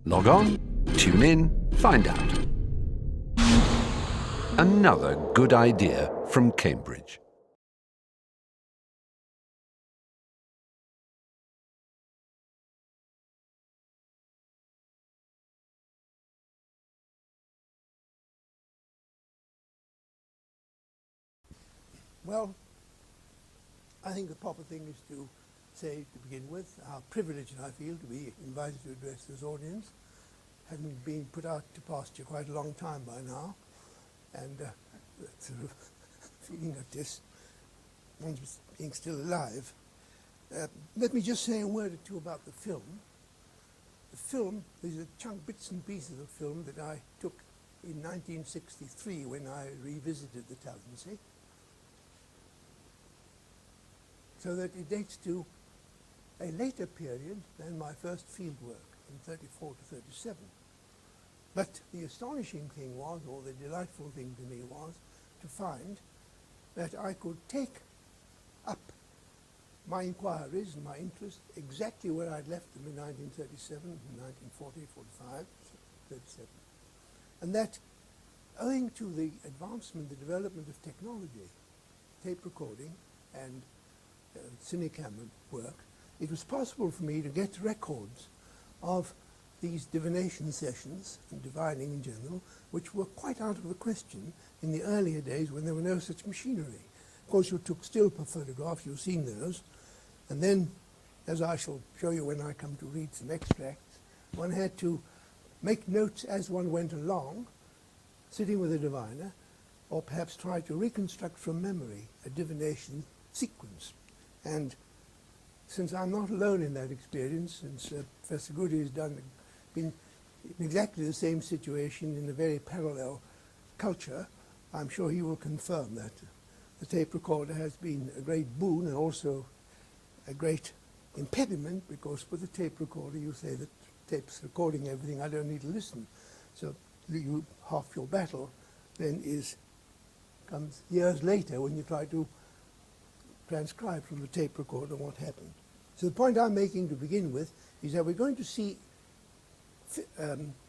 Log on, tune in, find out. Another good idea from Cambridge. Well, I think the proper thing is to say, to begin with, how privileged I feel to be invited to address this audience, having been put out to pasture quite a long time by now, and sort of feeling at this, one's being still alive. Let me just say a word or two about the film. The film, these are bits and pieces of film that I took in 1963 when I revisited the Tallahassee, so that it dates to a later period than my first field work in 34 to 37. But the astonishing thing was, or the delightful thing to me was, to find that I could take up my inquiries and my interest exactly where I'd left them in 1937, 1940, 45, 37. And that, owing to the advancement, the development of technology, tape recording and cinecamera work, it was possible for me to get records of these divination sessions and divining in general, which were quite out of the question in the earlier days when there were no such machinery. Of course, you took still photographs, you've seen those, and then, as I shall show you when I come to read some extracts, one had to make notes as one went along, sitting with a diviner, or perhaps try to reconstruct from memory a divination sequence. And since I'm not alone in that experience, since Professor Goody has been in exactly the same situation in a very parallel culture, I'm sure he will confirm that the tape recorder has been a great boon and also a great impediment, because with the tape recorder you say that tape's recording everything, I don't need to listen. So half your battle then comes years later when you try to transcribe from the tape recorder what happened. So the point I'm making to begin with is that we're going to see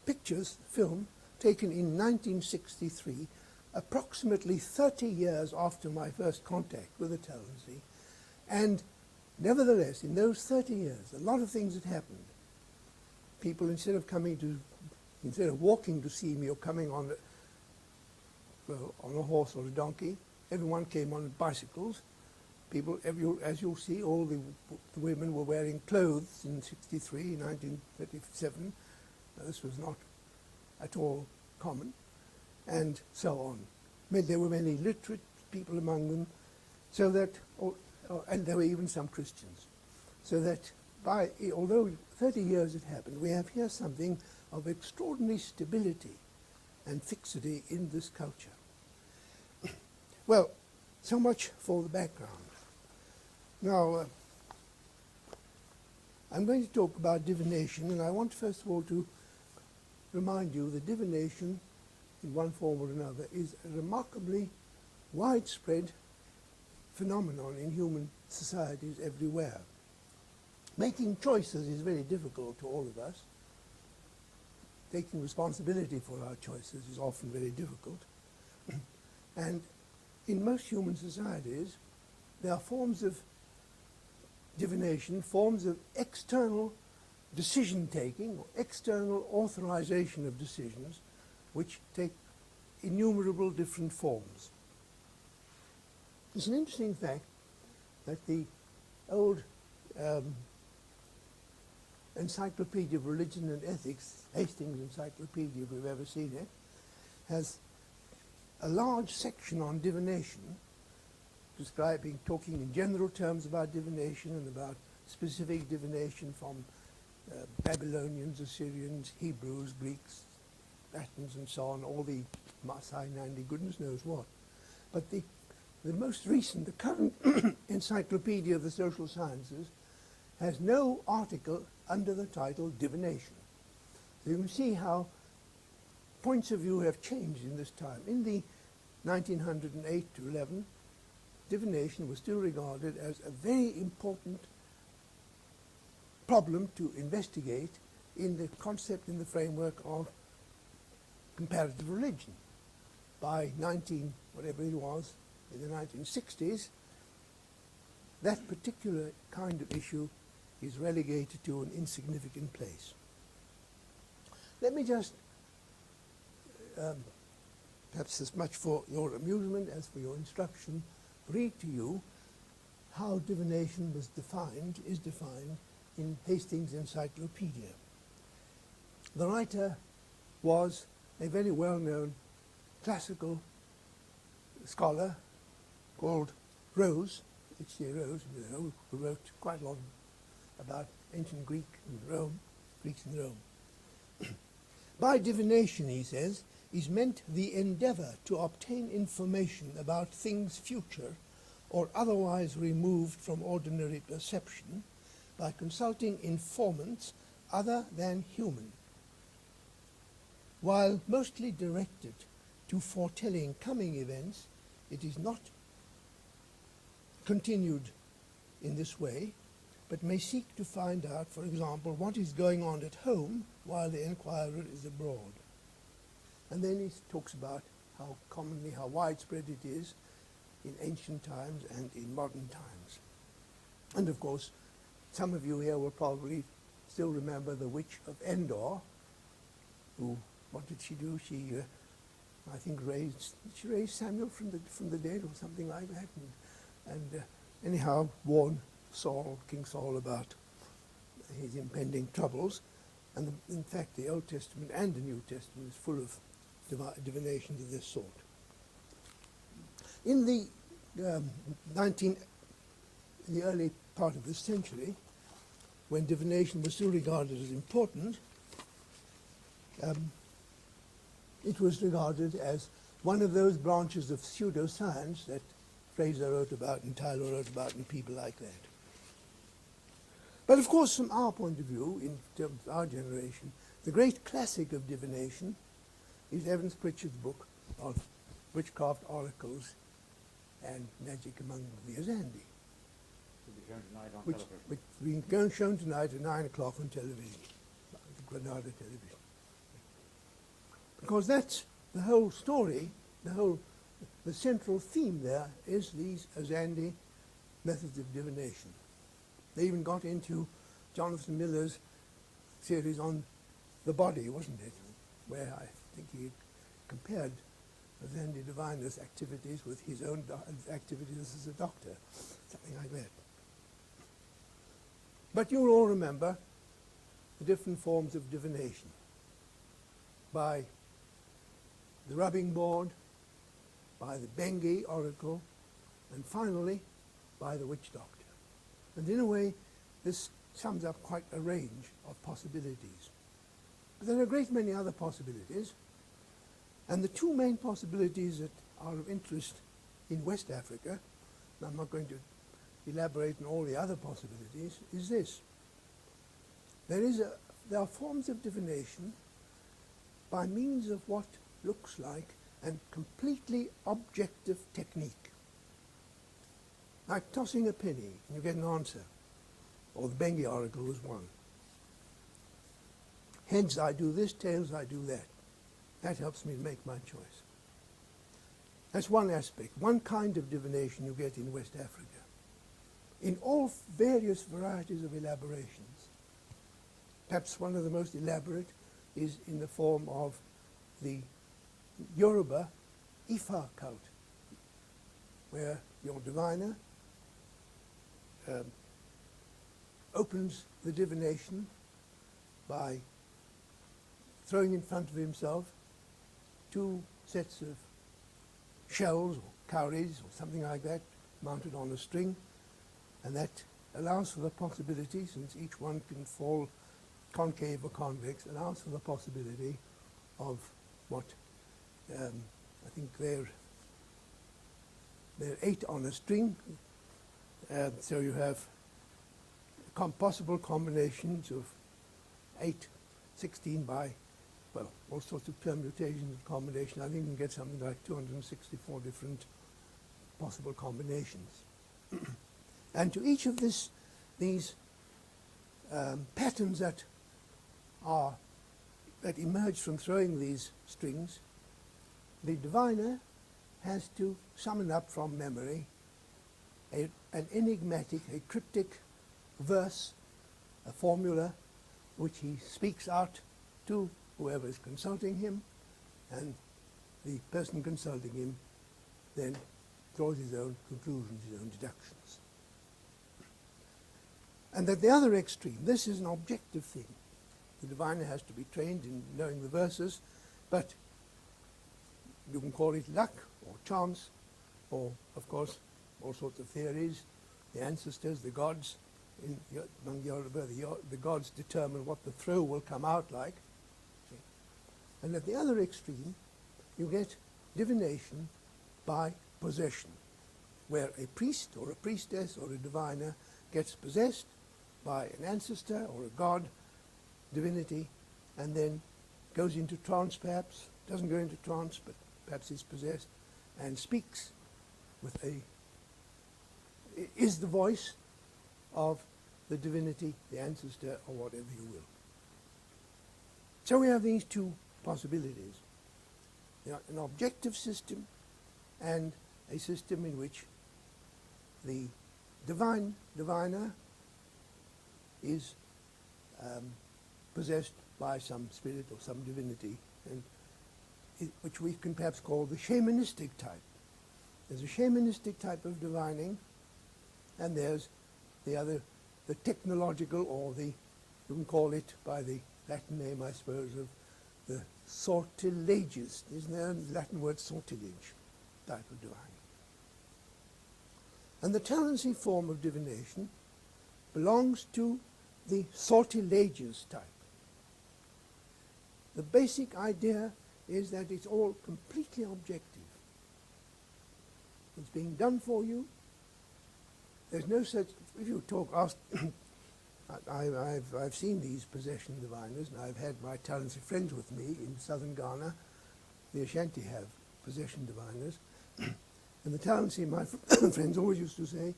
pictures, film, taken in 1963, approximately 30 years after my first contact with the Tallahassee. And nevertheless, in those 30 years, a lot of things had happened. People, instead of walking to see me or coming on a horse or a donkey, everyone came on bicycles. People, as you'll see, all the women were wearing clothes in 63, 1937. This was not at all common, and so on. There were many literate people among them, so that, and there were even some Christians. So that although 30 years had happened, we have here something of extraordinary stability and fixity in this culture. Well, so much for the background. Now, I'm going to talk about divination, and I want first of all to remind you that divination, in one form or another, is a remarkably widespread phenomenon in human societies everywhere. Making choices is very difficult to all of us. Taking responsibility for our choices is often very difficult. And in most human societies, there are forms of divination, forms of external decision-taking or external authorization of decisions, which take innumerable different forms. It's an interesting fact that the old Encyclopedia of Religion and Ethics, Hastings Encyclopedia, if you've ever seen it, has a large section on divination, talking in general terms about divination and about specific divination from Babylonians, Assyrians, Hebrews, Greeks, Latins, and so on, all the Masai, Nandi, goodness knows what. But the most recent, the current Encyclopedia of the Social Sciences, has no article under the title divination. So you can see how points of view have changed in this time. In the 1908 to 11, divination was still regarded as a very important problem to investigate in the concept, in the framework of comparative religion. By whatever it was, in the 1960s, that particular kind of issue is relegated to an insignificant place. Let me just, perhaps as much for your amusement as for your instruction, read to you how divination is defined in Hastings' Encyclopedia. The writer was a very well-known classical scholar called Rose, H.C. Rose, you know, who wrote quite a lot about ancient Greeks in Rome. By divination, he says, is meant the endeavor to obtain information about things future or otherwise removed from ordinary perception by consulting informants other than human. While mostly directed to foretelling coming events, it is not continued in this way, but may seek to find out, for example, what is going on at home while the inquirer is abroad. And then he talks about how widespread it is in ancient times and in modern times. And of course, some of you here will probably still remember the witch of Endor, who, what did she do? She, I think, raised Samuel from the dead or something like that, and anyhow warned King Saul about his impending troubles. And in fact, the Old Testament and the New Testament is full of divinations of this sort. In the early part of this century, when divination was still regarded as important, it was regarded as one of those branches of pseudoscience that Fraser wrote about and Tyler wrote about and people like that. But of course, from our point of view, in terms of our generation, the great classic of divination is Evans Pritchard's book of Witchcraft, Oracles, and Magic Among the Azandi, which is being shown tonight at 9 o'clock on television, the Granada television. Because that's the whole story, the central theme there is these Azandi methods of divination. They even got into Jonathan Miller's series on the body, wasn't it? Where I think he compared Azandi diviner's activities with his own activities as a doctor, something like that. But you'll all remember the different forms of divination. By the rubbing board, by the Bengi oracle, and finally by the witch doctor. And in a way, this sums up quite a range of possibilities. But there are a great many other possibilities, and the two main possibilities that are of interest in West Africa, and I'm not going to elaborate on all the other possibilities, is this. There are forms of divination by means of what looks like a completely objective technique. Like tossing a penny, and you get an answer. Or the Bengi oracle was one. Heads, I do this, tails, I do that. That helps me make my choice. That's one aspect, one kind of divination you get in West Africa. In all various varieties of elaborations. Perhaps one of the most elaborate is in the form of the Yoruba Ifa cult, where your diviner opens the divination by throwing in front of himself two sets of shells or cowries or something like that mounted on a string, and that allows for the possibility, since each one can fall concave or convex, allows for the possibility of what I think they're 8 on a string. So you have possible combinations of 8, 16 by, well, all sorts of permutations and combinations. I think you can get something like 264 different possible combinations. And to each of these patterns that that emerge from throwing these strings, the diviner has to summon up from memory an enigmatic, a cryptic verse, a formula, which he speaks out to whoever is consulting him, and the person consulting him then draws his own conclusions, his own deductions. And at the other extreme, this is an objective thing. The diviner has to be trained in knowing the verses, but you can call it luck or chance, or, of course, all sorts of theories. The ancestors, the gods, among Yoruba, the gods determine what the throw will come out like. See? And at the other extreme, you get divination by possession, where a priest or a priestess or a diviner gets possessed by an ancestor or a god, divinity, and then goes into trance perhaps, doesn't go into trance, but perhaps is possessed, and speaks with is the voice of the divinity, the ancestor, or whatever you will. So we have these two possibilities. An objective system and a system in which the diviner is possessed by some spirit or some divinity, and which we can perhaps call the shamanistic type. There's a shamanistic type of divining, and there's the technological, or you can call it by the Latin name, I suppose, of the sortilegious. Isn't there a Latin word, sortilege, type of divining? And the talency form of divination belongs to the sortilegious type. The basic idea is that it's all completely objective. It's being done for you. There's no such, if you ask, I've seen these possession diviners, and I've had my talented friends with me in southern Ghana. The Ashanti have possession diviners. And the talency, my friends always used to say,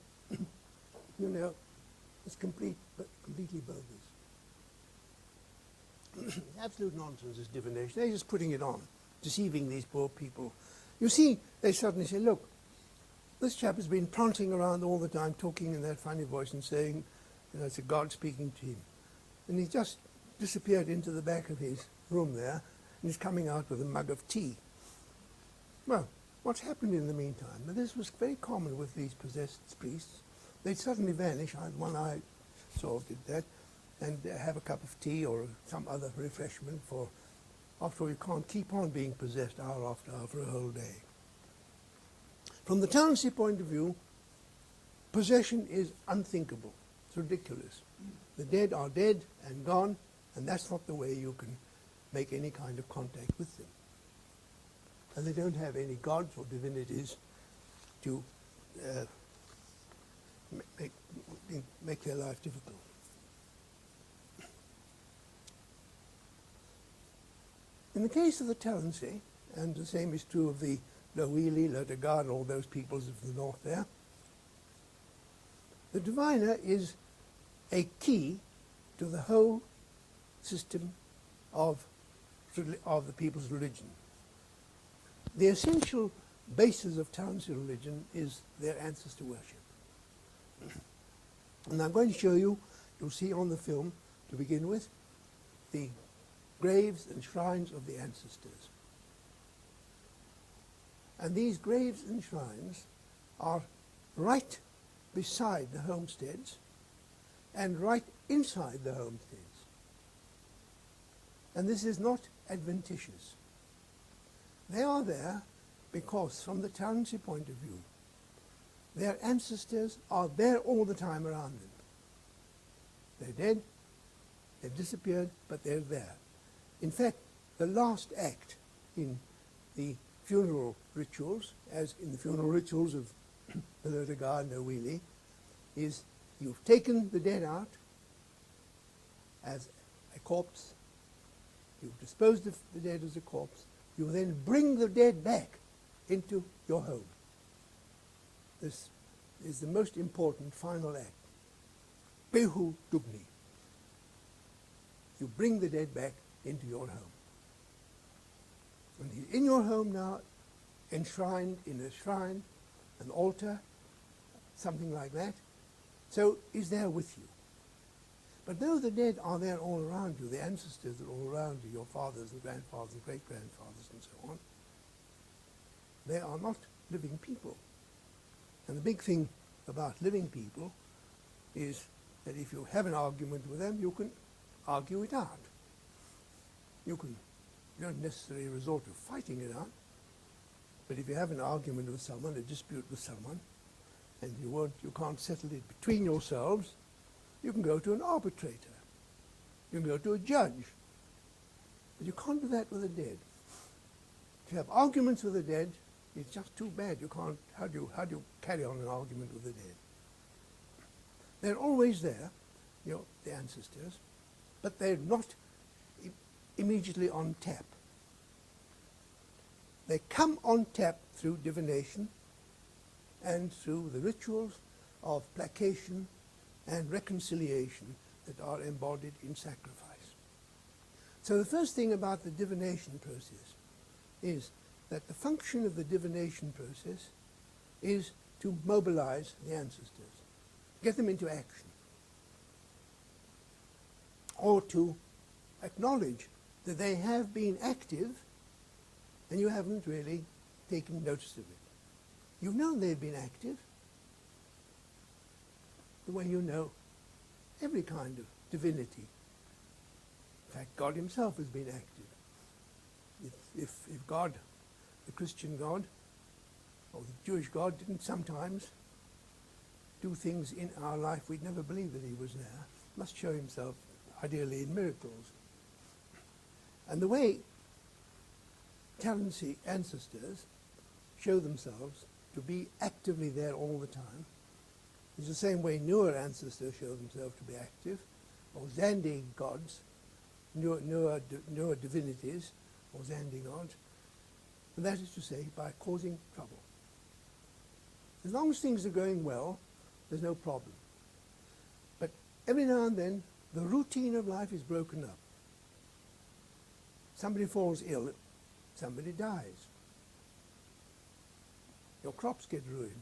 it's completely bogus. It's absolute nonsense, this divination. They're just putting it on, deceiving these poor people. You see, they suddenly say, look, this chap has been prancing around all the time, talking in that funny voice and saying, it's a God speaking to him. And he just disappeared into the back of his room there, and he's coming out with a mug of tea. Well, what's happened in the meantime? Now, this was very common with these possessed priests. They'd suddenly vanish. One I saw did that, and have a cup of tea or some other refreshment, for after all, you can't keep on being possessed hour after hour for a whole day. From the talency point of view, possession is unthinkable. It's ridiculous. The dead are dead and gone, and that's not the way you can make any kind of contact with them. And they don't have any gods or divinities to make their life difficult. In the case of the talency, and the same is true of the Lowili, Lodegar, and all those peoples of the north there, the diviner is a key to the whole system of the people's religion. The essential basis of talency religion is their ancestor worship. And I'm going to show you, you'll see on the film, to begin with, the graves and shrines of the ancestors. And these graves and shrines are right beside the homesteads and right inside the homesteads. And this is not adventitious. They are there because, from the talency point of view, their ancestors are there all the time around them. They're dead, they've disappeared, but they're there. In fact, the last act in the funeral rituals, as in the funeral rituals of the Lodegar and Owili, is you've taken the dead out as a corpse, you've disposed of the dead as a corpse, you then bring the dead back into your home. This is the most important final act. Pehu Dugni. you bring the dead back into your home. And he's in your home now, enshrined in a shrine, an altar, something like that. So he's there with you. But though the dead are there all around you, the ancestors are all around you, your fathers and grandfathers and great-grandfathers and so on, they are not living people. And the big thing about living people is that if you have an argument with them, you can argue it out. You don't necessarily resort to fighting it out, but if you have an argument with someone, a dispute with someone, and you can't settle it between yourselves, you can go to an arbitrator. You can go to a judge. But you can't do that with the dead. If you have arguments with the dead, it's just too bad. You can't. How do you carry on an argument with the dead? They're always there, the ancestors, but they're not immediately on tap. They come on tap through divination and through the rituals of placation and reconciliation that are embodied in sacrifice. So the first thing about the divination process is that the function of the divination process is to mobilize the ancestors, get them into action, or to acknowledge that they have been active and you haven't really taken notice of it. You've known they've been active the way you know every kind of divinity. In fact, God himself has been active. If God, the Christian God, or the Jewish God didn't sometimes do things in our life we'd never believe that he was there, must show himself ideally in miracles. And the way Talency ancestors show themselves to be actively there all the time is the same way newer ancestors show themselves to be active, or Zandi gods, newer divinities, or Zandi gods, and that is to say, by causing trouble. As long as things are going well, there's no problem. But every now and then, the routine of life is broken up. Somebody falls ill, somebody dies. Your crops get ruined.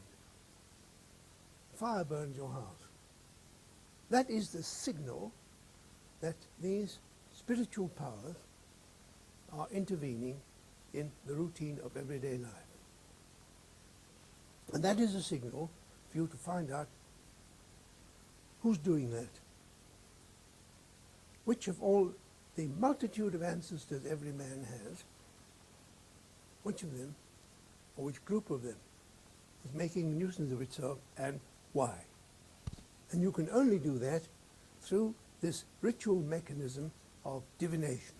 Fire burns your house. That is the signal that these spiritual powers are intervening in the routine of everyday life. And that is a signal for you to find out who's doing that. Which of all the multitude of ancestors every man has, which of them, or which group of them, is making a nuisance of itself, and why? And you can only do that through this ritual mechanism of divination.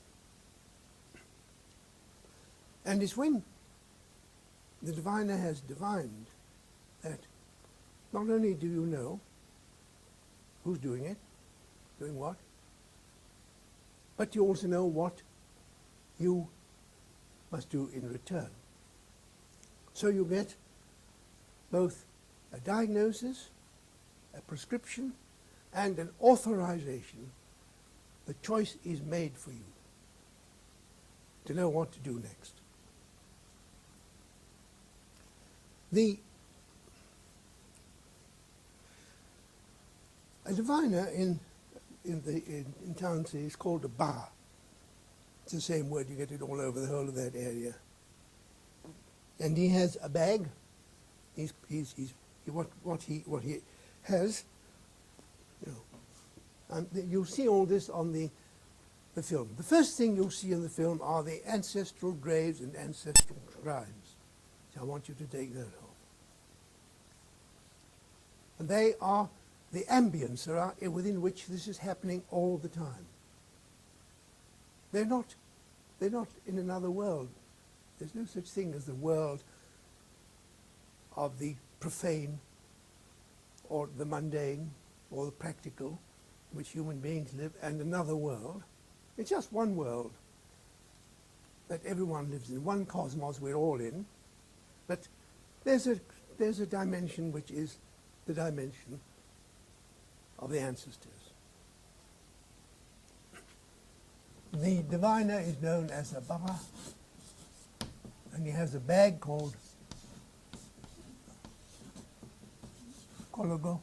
And it's when the diviner has divined that not only do you know who's doing it, doing what, but you also know what you must do in return. So you get both a diagnosis, a prescription, and an authorization. The choice is made for you to know what to do next. A diviner in Talency is called a ba. It's the same word, you get it all over the whole of that area. And he has a bag. What he has, and you'll see all this on the film. The first thing you'll see in the film are the ancestral graves and ancestral shrines. So I want you to take that off. And they are the ambience within which this is happening all the time. They're not in another world. There's no such thing as the world of the profane or the mundane or the practical in which human beings live, and another world. It's just one world that everyone lives in, one cosmos we're all in, but there's a dimension which is the dimension of the ancestors. The diviner is known as a bara, and he has a bag called kologo.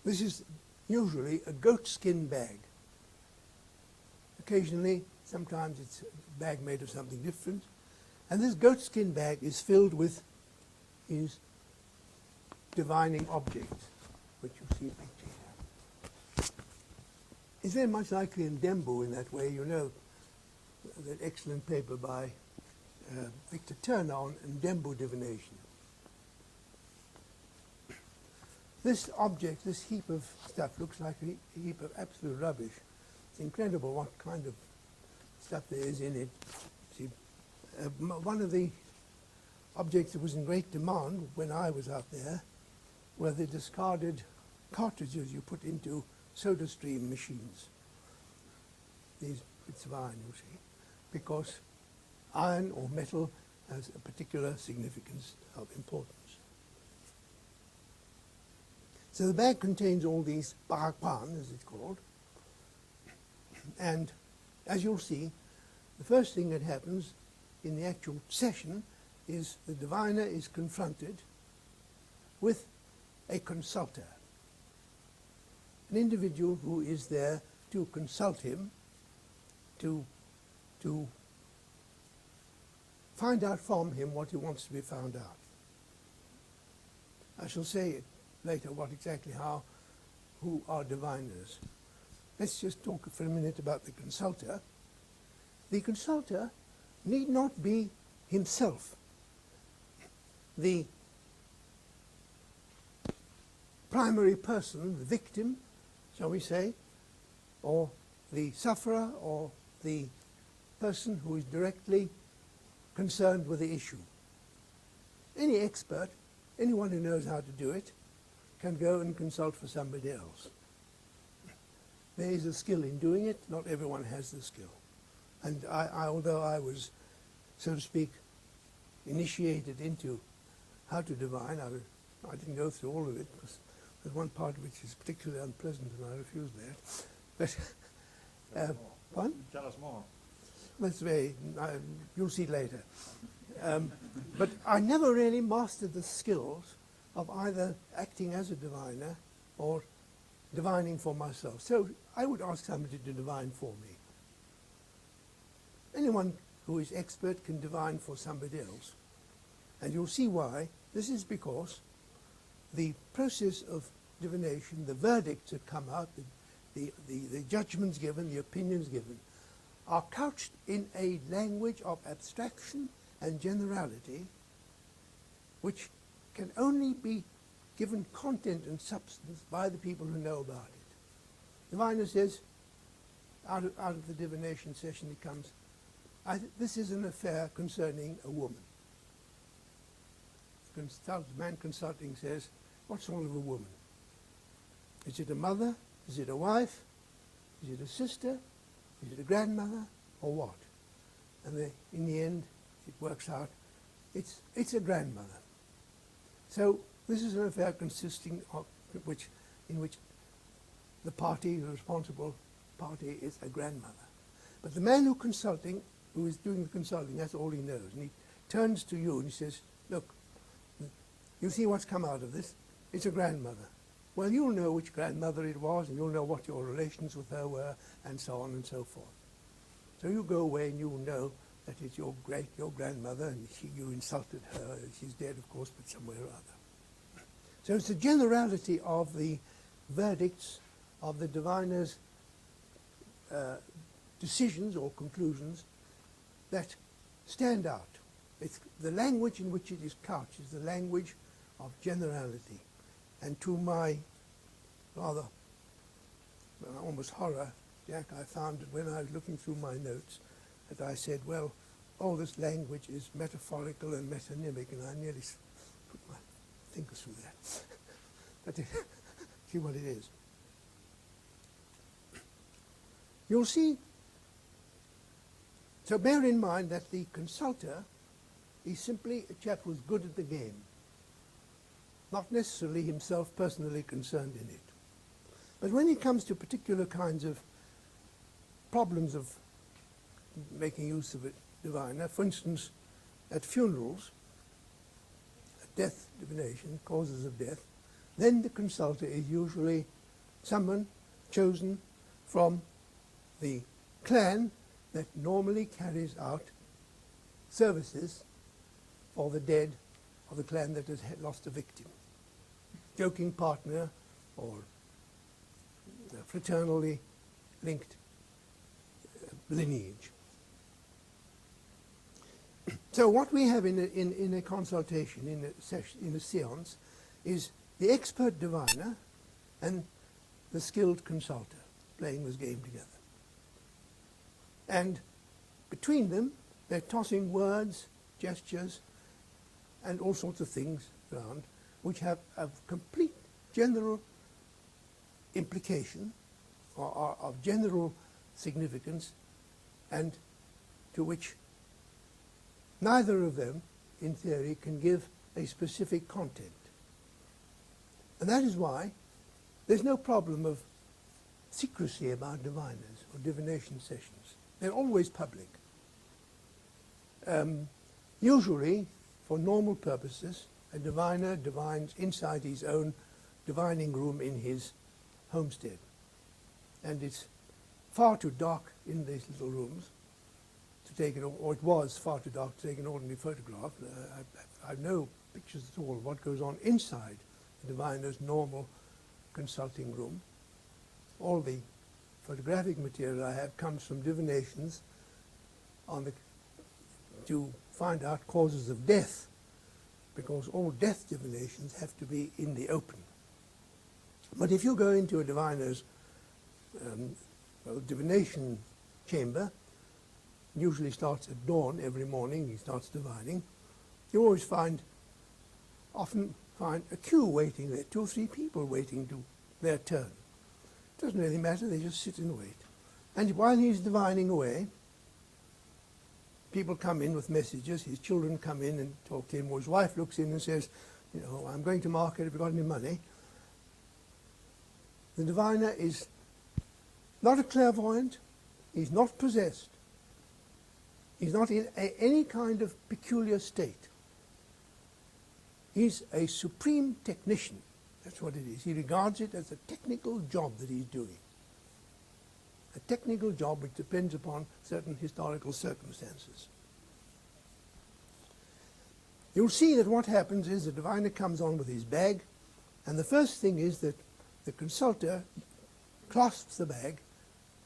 This is usually a goatskin bag. Occasionally, sometimes it's a bag made of something different. And this goatskin bag is filled with his divining objects, which you see pictured here. It's very much like the Ndembu in that way. You know that excellent paper by Victor Turner on Ndembu divination. This object, this heap of stuff, looks like a heap of absolute rubbish. It's incredible what kind of stuff there is in it. See, one of the objects that was in great demand when I was out there were the discarded cartridges you put into soda stream machines. These bits of iron, you see, because iron or metal has a particular significance of importance. So the bag contains all these barakpan, as it's called, and as you'll see, the first thing that happens in the actual session is the diviner is confronted with a consultor, an individual who is there to consult him, to find out from him what he wants to be found out. I shall say it later who are diviners. Let's just talk for a minute about the consulter. The consulter need not be himself the primary person, the victim, shall we say, or the sufferer, or the person who is directly concerned with the issue. Any expert, anyone who knows how to do it, can go and consult for somebody else. There is a skill in doing it. Not everyone has the skill. And although I was, so to speak, initiated into how to divine, I didn't go through all of it, because there's one part which is particularly unpleasant, and I refuse that. But, pardon? Tell us more. That's you'll see later. But I never really mastered the skills of either acting as a diviner or divining for myself. So I would ask somebody to divine for me. Anyone who is expert can divine for somebody else. And you'll see why. This is because the process of divination, the verdicts that come out, the judgments given, the opinions given, are couched in a language of abstraction and generality, which can only be given content and substance by the people who know about it. Diviner says, out of the divination session it comes, this is an affair concerning a woman. The man consulting says, what sort of a woman? Is it a mother? Is it a wife? Is it a sister? Is it a grandmother? Or what? And in the end, it works out, it's a grandmother. So this is an affair consisting of in which the party, the responsible party, is a grandmother. But the man who is doing the consulting, that's all he knows. And he turns to you and he says, look, you see what's come out of this? It's a grandmother. Well, you'll know which grandmother it was, and you'll know what your relations with her were, and so on and so forth. So you go away and you'll know that it's your grandmother, and you insulted her. She's dead, of course, but somewhere or other. So it's the generality of the verdicts of the diviner's decisions or conclusions that stand out. It's the language in which it is couched is the language of generality. And to my rather almost horror, Jack, I found that when I was looking through my notes that I said, well, all this language is metaphorical and metonymic, and I nearly put my fingers through that. But see what it is. You'll see, so bear in mind that the consulter is simply a chap who's good at the game. not necessarily himself personally concerned in it. But when it comes to particular kinds of problems of making use of a diviner, for instance, at funerals, at death divination, causes of death, then the consultor is usually someone chosen from the clan that normally carries out services for the dead of the clan that has lost a victim. Joking partner or fraternally linked lineage. So what we have in a consultation, in a séance, is the expert diviner and the skilled consulter playing this game together. And between them, they're tossing words, gestures, and all sorts of things around, which have a complete general implication, or are of general significance, and to which neither of them, in theory, can give a specific content. And that is why there's no problem of secrecy about diviners or divination sessions. They're always public. Usually, for normal purposes, a diviner divines inside his own divining room in his homestead. And it's far too dark in these little rooms to take or it was far too dark to take an ordinary photograph. I have no pictures at all of what goes on inside the diviner's normal consulting room. All the photographic material I have comes from divinations to find out causes of death, because all death divinations have to be in the open. But if you go into a diviner's divination chamber, usually starts at dawn every morning, he starts divining, you always often find a queue waiting there, 2 or 3 people waiting to their turn. It doesn't really matter, they just sit and wait. And while he's divining away, people come in with messages, his children come in and talk to him, or his wife looks in and says, you know, I'm going to market, have you got any money? The diviner is not a clairvoyant, he's not possessed, he's not in any kind of peculiar state. He's a supreme technician, that's what it is. He regards it as a technical job that he's doing. A technical job which depends upon certain historical circumstances. You'll see that what happens is the diviner comes on with his bag, and the first thing is that the consulter clasps the bag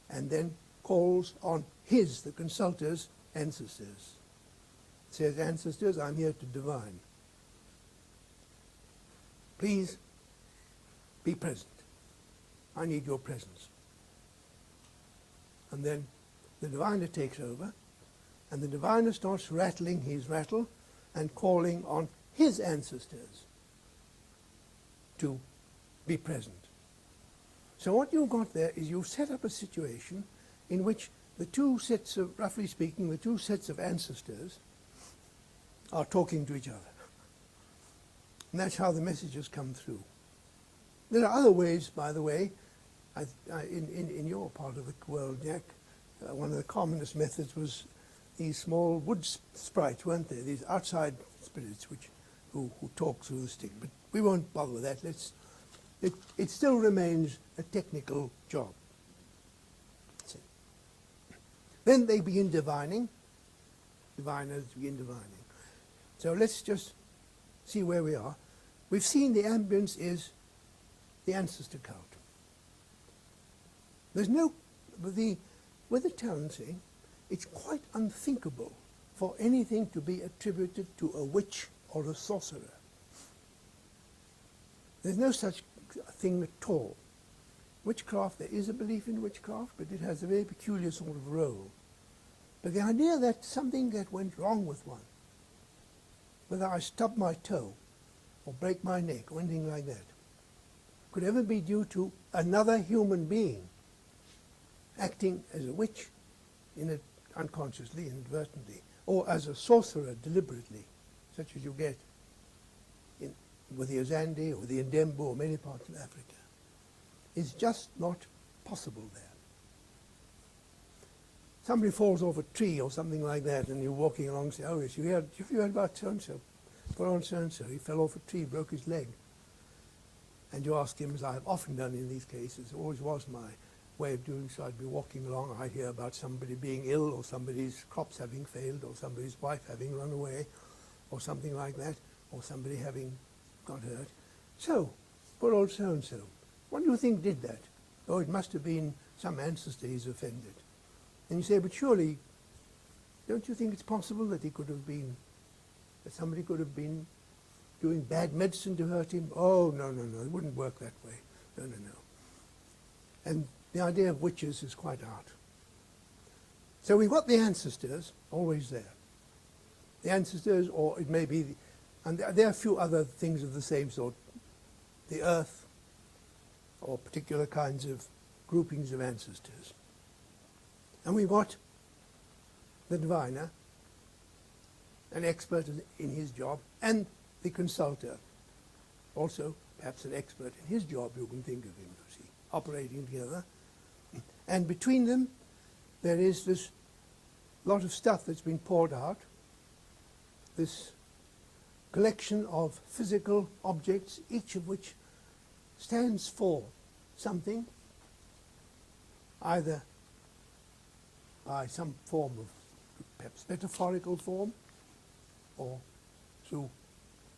and then calls on the consulter's ancestors. Says, ancestors, I'm here to divine. Please be present. I need your presence. And then the diviner takes over, and the diviner starts rattling his rattle and calling on his ancestors to be present. So what you've got there is you've set up a situation in which the two sets of, roughly speaking, the two sets of ancestors are talking to each other. And that's how the messages come through. There are other ways, by the way, in your part of the world, Jack, one of the commonest methods was these small wood sprites, weren't they? These outside spirits who talk through the stick. But we won't bother with that. It still remains a technical job. Then they begin divining. Diviners begin divining. So let's just see where we are. We've seen the ambience is the ancestor cult. There's no, with the Talency, it's quite unthinkable for anything to be attributed to a witch or a sorcerer. There's no such thing at all. Witchcraft, there is a belief in witchcraft, but it has a very peculiar sort of role. But the idea that something that went wrong with one, whether I stub my toe or break my neck or anything like that, could ever be due to another human being acting as a witch unconsciously, inadvertently, or as a sorcerer deliberately, such as you get with the Azande or the Ndembu or many parts of Africa, is just not possible there. Somebody falls off a tree or something like that, and you're walking along and say, oh, yes, have you heard about so-and-so? Put on so-and-so, he fell off a tree, broke his leg. And you ask him, as I've often done in these cases, it always was my way of doing so. I'd be walking along, I'd hear about somebody being ill, or somebody's crops having failed, or somebody's wife having run away, or something like that, or somebody having got hurt. So, poor old so-and-so, what do you think did that? Oh, it must have been some ancestor he's offended. And you say, but surely, don't you think it's possible that he could have been, that somebody could have been doing bad medicine to hurt him? Oh, no, no, no, it wouldn't work that way. No, no, no. And the idea of witches is quite out. So we've got the ancestors always there. The ancestors, or it may be, and there are a few other things of the same sort, the earth, or particular kinds of groupings of ancestors. And we've got the diviner, an expert in his job, and the consulter, also perhaps an expert in his job, you can think of him, you see, operating together. And between them, there is this lot of stuff that's been poured out, this collection of physical objects, each of which stands for something, either by some form of perhaps metaphorical form, or through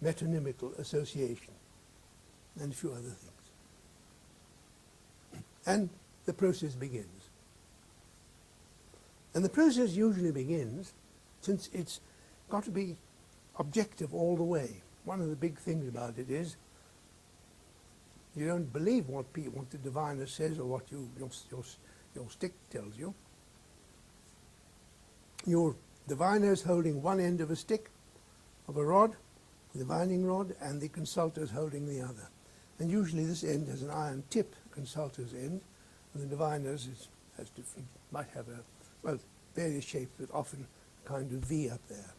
metonymical association, and a few other things. And the process begins. And the process usually begins, since it's got to be objective all the way. One of the big things about it is you don't believe what the diviner says or what your stick tells you. Your diviner is holding one end of a stick, of a rod, the divining rod, and the consulter is holding the other. And usually this end has an iron tip, the consulter's end, and the diviner's has different, might have various shapes, but often a kind of V up there.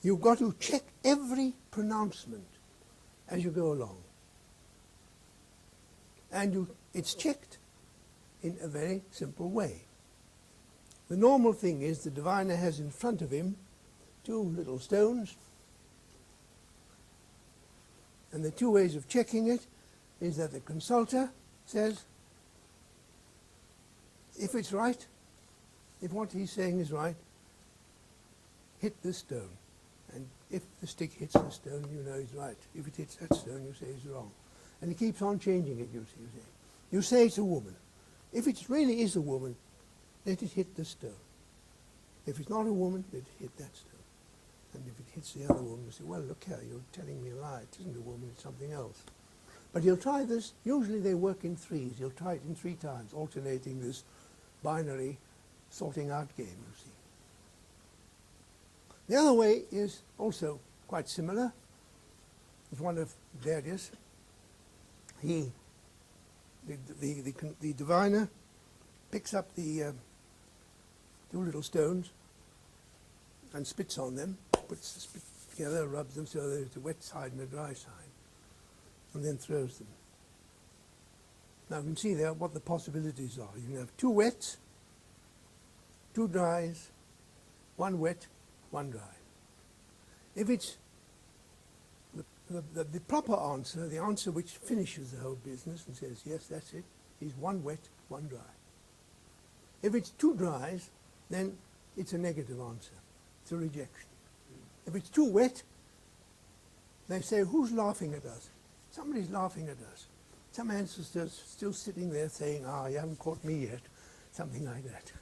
You've got to check every pronouncement as you go along. And it's checked in a very simple way. The normal thing is the diviner has in front of him two little stones, and the two ways of checking it is that the consulter says, if it's right, if what he's saying is right, hit this stone. And if the stick hits the stone, you know he's right. If it hits that stone, you say he's wrong. And he keeps on changing it, you say. You say it's a woman. If it really is a woman, let it hit the stone. If it's not a woman, let it hit that stone. And if it hits the other woman, you say, well, look here, you're telling me a lie. It isn't a woman, it's something else. But you'll try this. Usually they work in threes. You'll try it in 3 times, alternating this binary sorting out game, you see. The other way is also quite similar. It's one of Darius. The diviner picks up the 2 little stones and spits on them, puts the spit together, rubs them so there's a wet side and a dry side, and then throws them. Now you can see there what the possibilities are. You can have 2 wets, 2 dries, 1 wet, 1 dry. If it's the proper answer, the answer which finishes the whole business and says, yes, that's it, is 1 wet, 1 dry. If it's 2 dries, then it's a negative answer. It's a rejection. If it's too wet, they say, who's laughing at us? Somebody's laughing at us. Some ancestors still sitting there saying, you haven't caught me yet, something like that.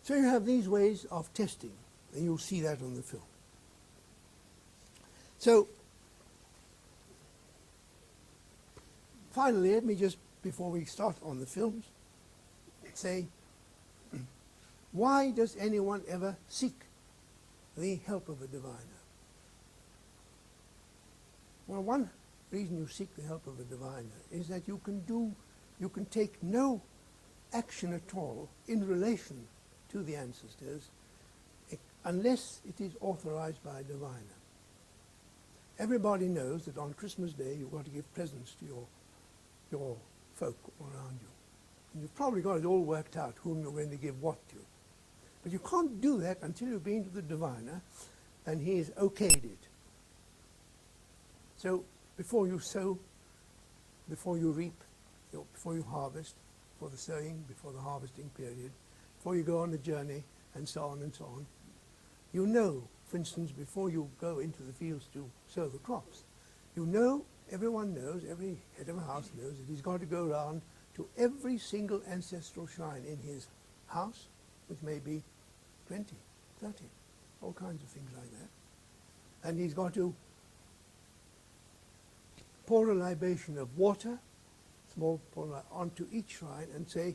So you have these ways of testing, and you'll see that on the film. So, finally, let me just, before we start on the films, say, why does anyone ever seek the help of a diviner? Well, one reason you seek the help of a diviner is that you can take no action at all in relation to the ancestors unless it is authorized by a diviner. Everybody knows that on Christmas Day you've got to give presents to your folk around you. And you've probably got it all worked out whom you're going to give what to. But you can't do that until you've been to the diviner and he has okayed it. So before you sow, before you reap, before you harvest, before the sowing, before the harvesting period, before you go on the journey, and so on and so on, you know, for instance, before you go into the fields to sow the crops, you know, everyone knows, every head of a house knows that he's got to go around to every single ancestral shrine in his house, which may be 20, 30, all kinds of things like that. And he's got to pour a libation of water, small pour onto each shrine and say,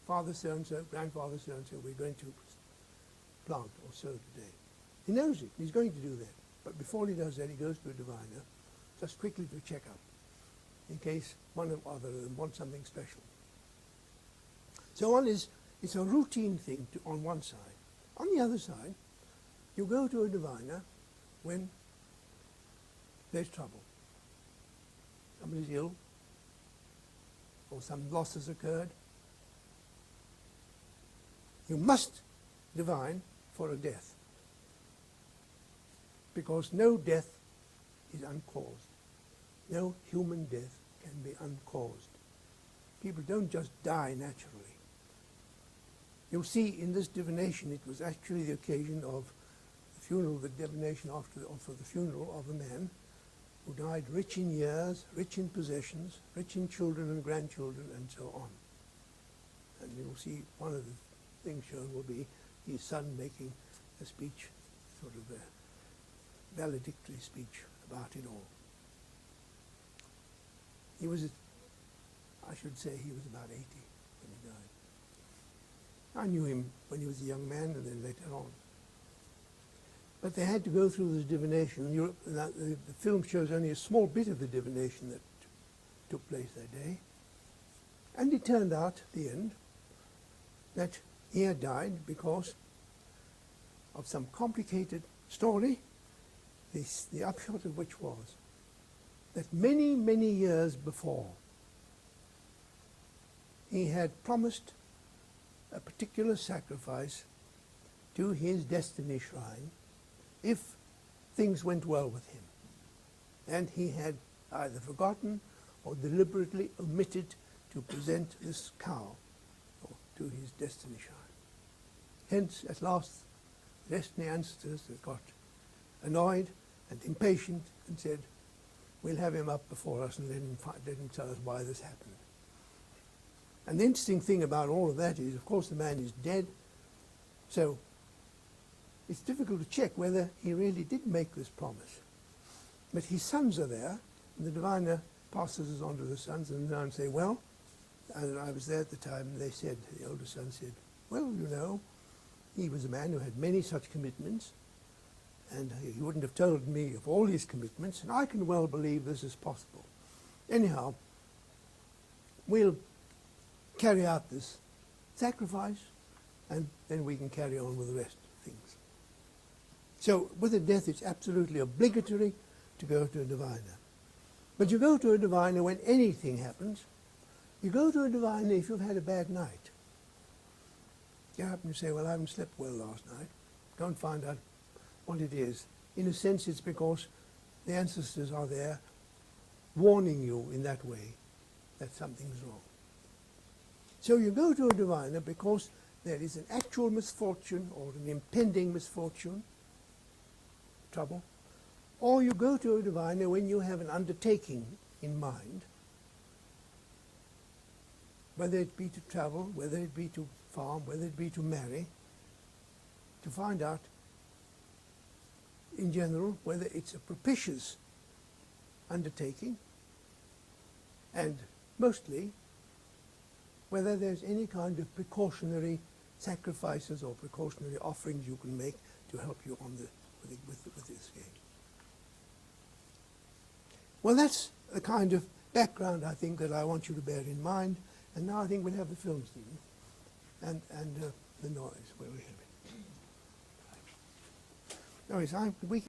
Father so-and-so, grandfather so-and-so, we're going to plant or sow today. He knows it. He's going to do that. But before he does that, he goes to a diviner, just quickly to check up, in case one or other of them wants something special. So it's a routine thing on one side. On the other side, you go to a diviner when there's trouble. Somebody's ill, or some loss has occurred. You must divine for a death, because no death is uncaused. No human death can be uncaused. People don't just die naturally. You'll see in this divination it was actually the occasion of the funeral, the divination for the funeral of a man who died rich in years, rich in possessions, rich in children and grandchildren, and so on. And you'll see one of the things shown will be his son making a speech, sort of a valedictory speech about it all. He was, I should say, he was about 80 when he died. I knew him when he was a young man and then later on. But they had to go through this divination. The film shows only a small bit of the divination that took place that day. And it turned out, at the end, that he had died because of some complicated story, the upshot of which was that many, many years before, he had promised a particular sacrifice to his destiny shrine if things went well with him. And he had either forgotten or deliberately omitted to present this cow to his destiny shrine. Hence, at last, the destiny ancestors got annoyed and impatient and said, we'll have him up before us and let him tell us why this happened. And the interesting thing about all of that is, of course, the man is dead, so it's difficult to check whether he really did make this promise. But his sons are there, and the diviner passes this on to the sons, and the diviner say, well, and I was there at the time, and they said, the older son said, well, you know, he was a man who had many such commitments, and he wouldn't have told me of all his commitments, and I can well believe this is possible. Anyhow, we'll carry out this sacrifice, and then we can carry on with the rest of things. So with a death, it's absolutely obligatory to go to a diviner. But you go to a diviner when anything happens. You go to a diviner if you've had a bad night. You happen to say, well, I haven't slept well last night. Go and find out what it is. In a sense, it's because the ancestors are there warning you in that way that something's wrong. So you go to a diviner because there is an actual misfortune or an impending misfortune, trouble, or you go to a diviner when you have an undertaking in mind, whether it be to travel, whether it be to farm, whether it be to marry, to find out, in general, whether it's a propitious undertaking, and mostly whether there's any kind of precautionary sacrifices or precautionary offerings you can make to help you on with this game. Well, that's the kind of background, I think, that I want you to bear in mind. And now I think we'll have the film, Stephen, and the noise. Where we have it. No, it's, we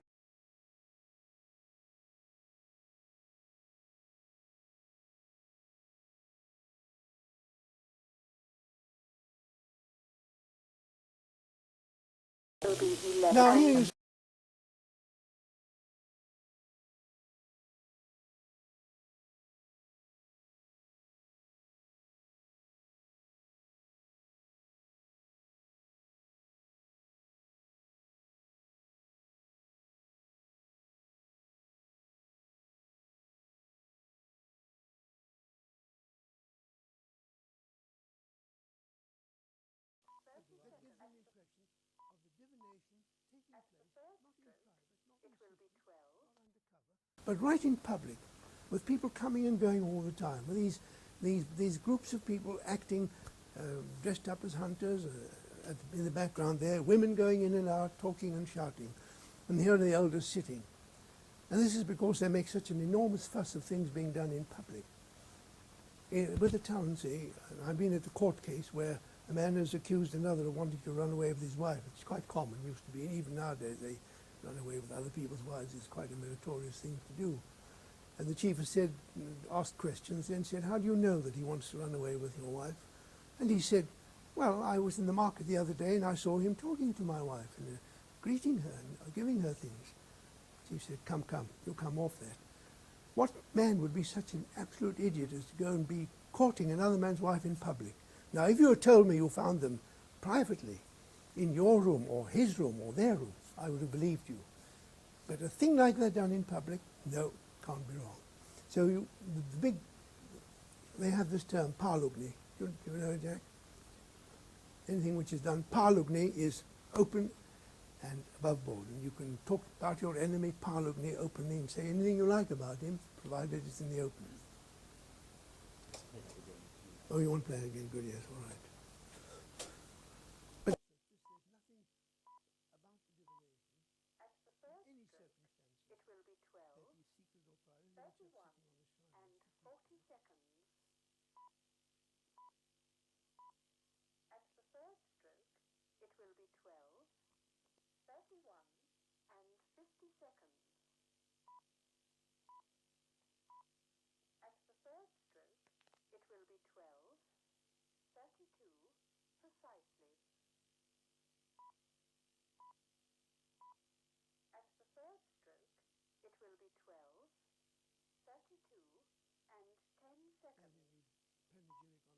now here is that gives an impression of the divination taking place not in private, not in secret, not undercover, but right in public, with people coming and going all the time, with these groups of people acting dressed up as hunters, in the background there, women going in and out, talking and shouting, and here are the elders sitting. And this is because they make such an enormous fuss of things being done in public. With the Talensee, I've been at the court case where a man has accused another of wanting to run away with his wife. It's quite common, used to be, and even nowadays they run away with other people's wives. It's quite a meritorious thing to do. And the chief has said, asked questions, and said, how do you know that he wants to run away with your wife? And he said, well, I was in the market the other day and I saw him talking to my wife and greeting her and giving her things. The chief said, come, you'll come off that. What man would be such an absolute idiot as to go and be courting another man's wife in public? Now, if you had told me you found them privately in your room or his room or their room, I would have believed you. But a thing like that done in public, no, can't be wrong. So they have this term, parlugni. Do you know it, Jack? Anything which is done, parlugni is open and above board. And you can talk about your enemy parlugni openly and say anything you like about him, provided it's in the open. Oh, you want to play again? Good, yes, all right. But there's nothing about the divination, in any circumstances, that is secret or private, which are sitting on the shrine. And the panegyric on the father being pronounced.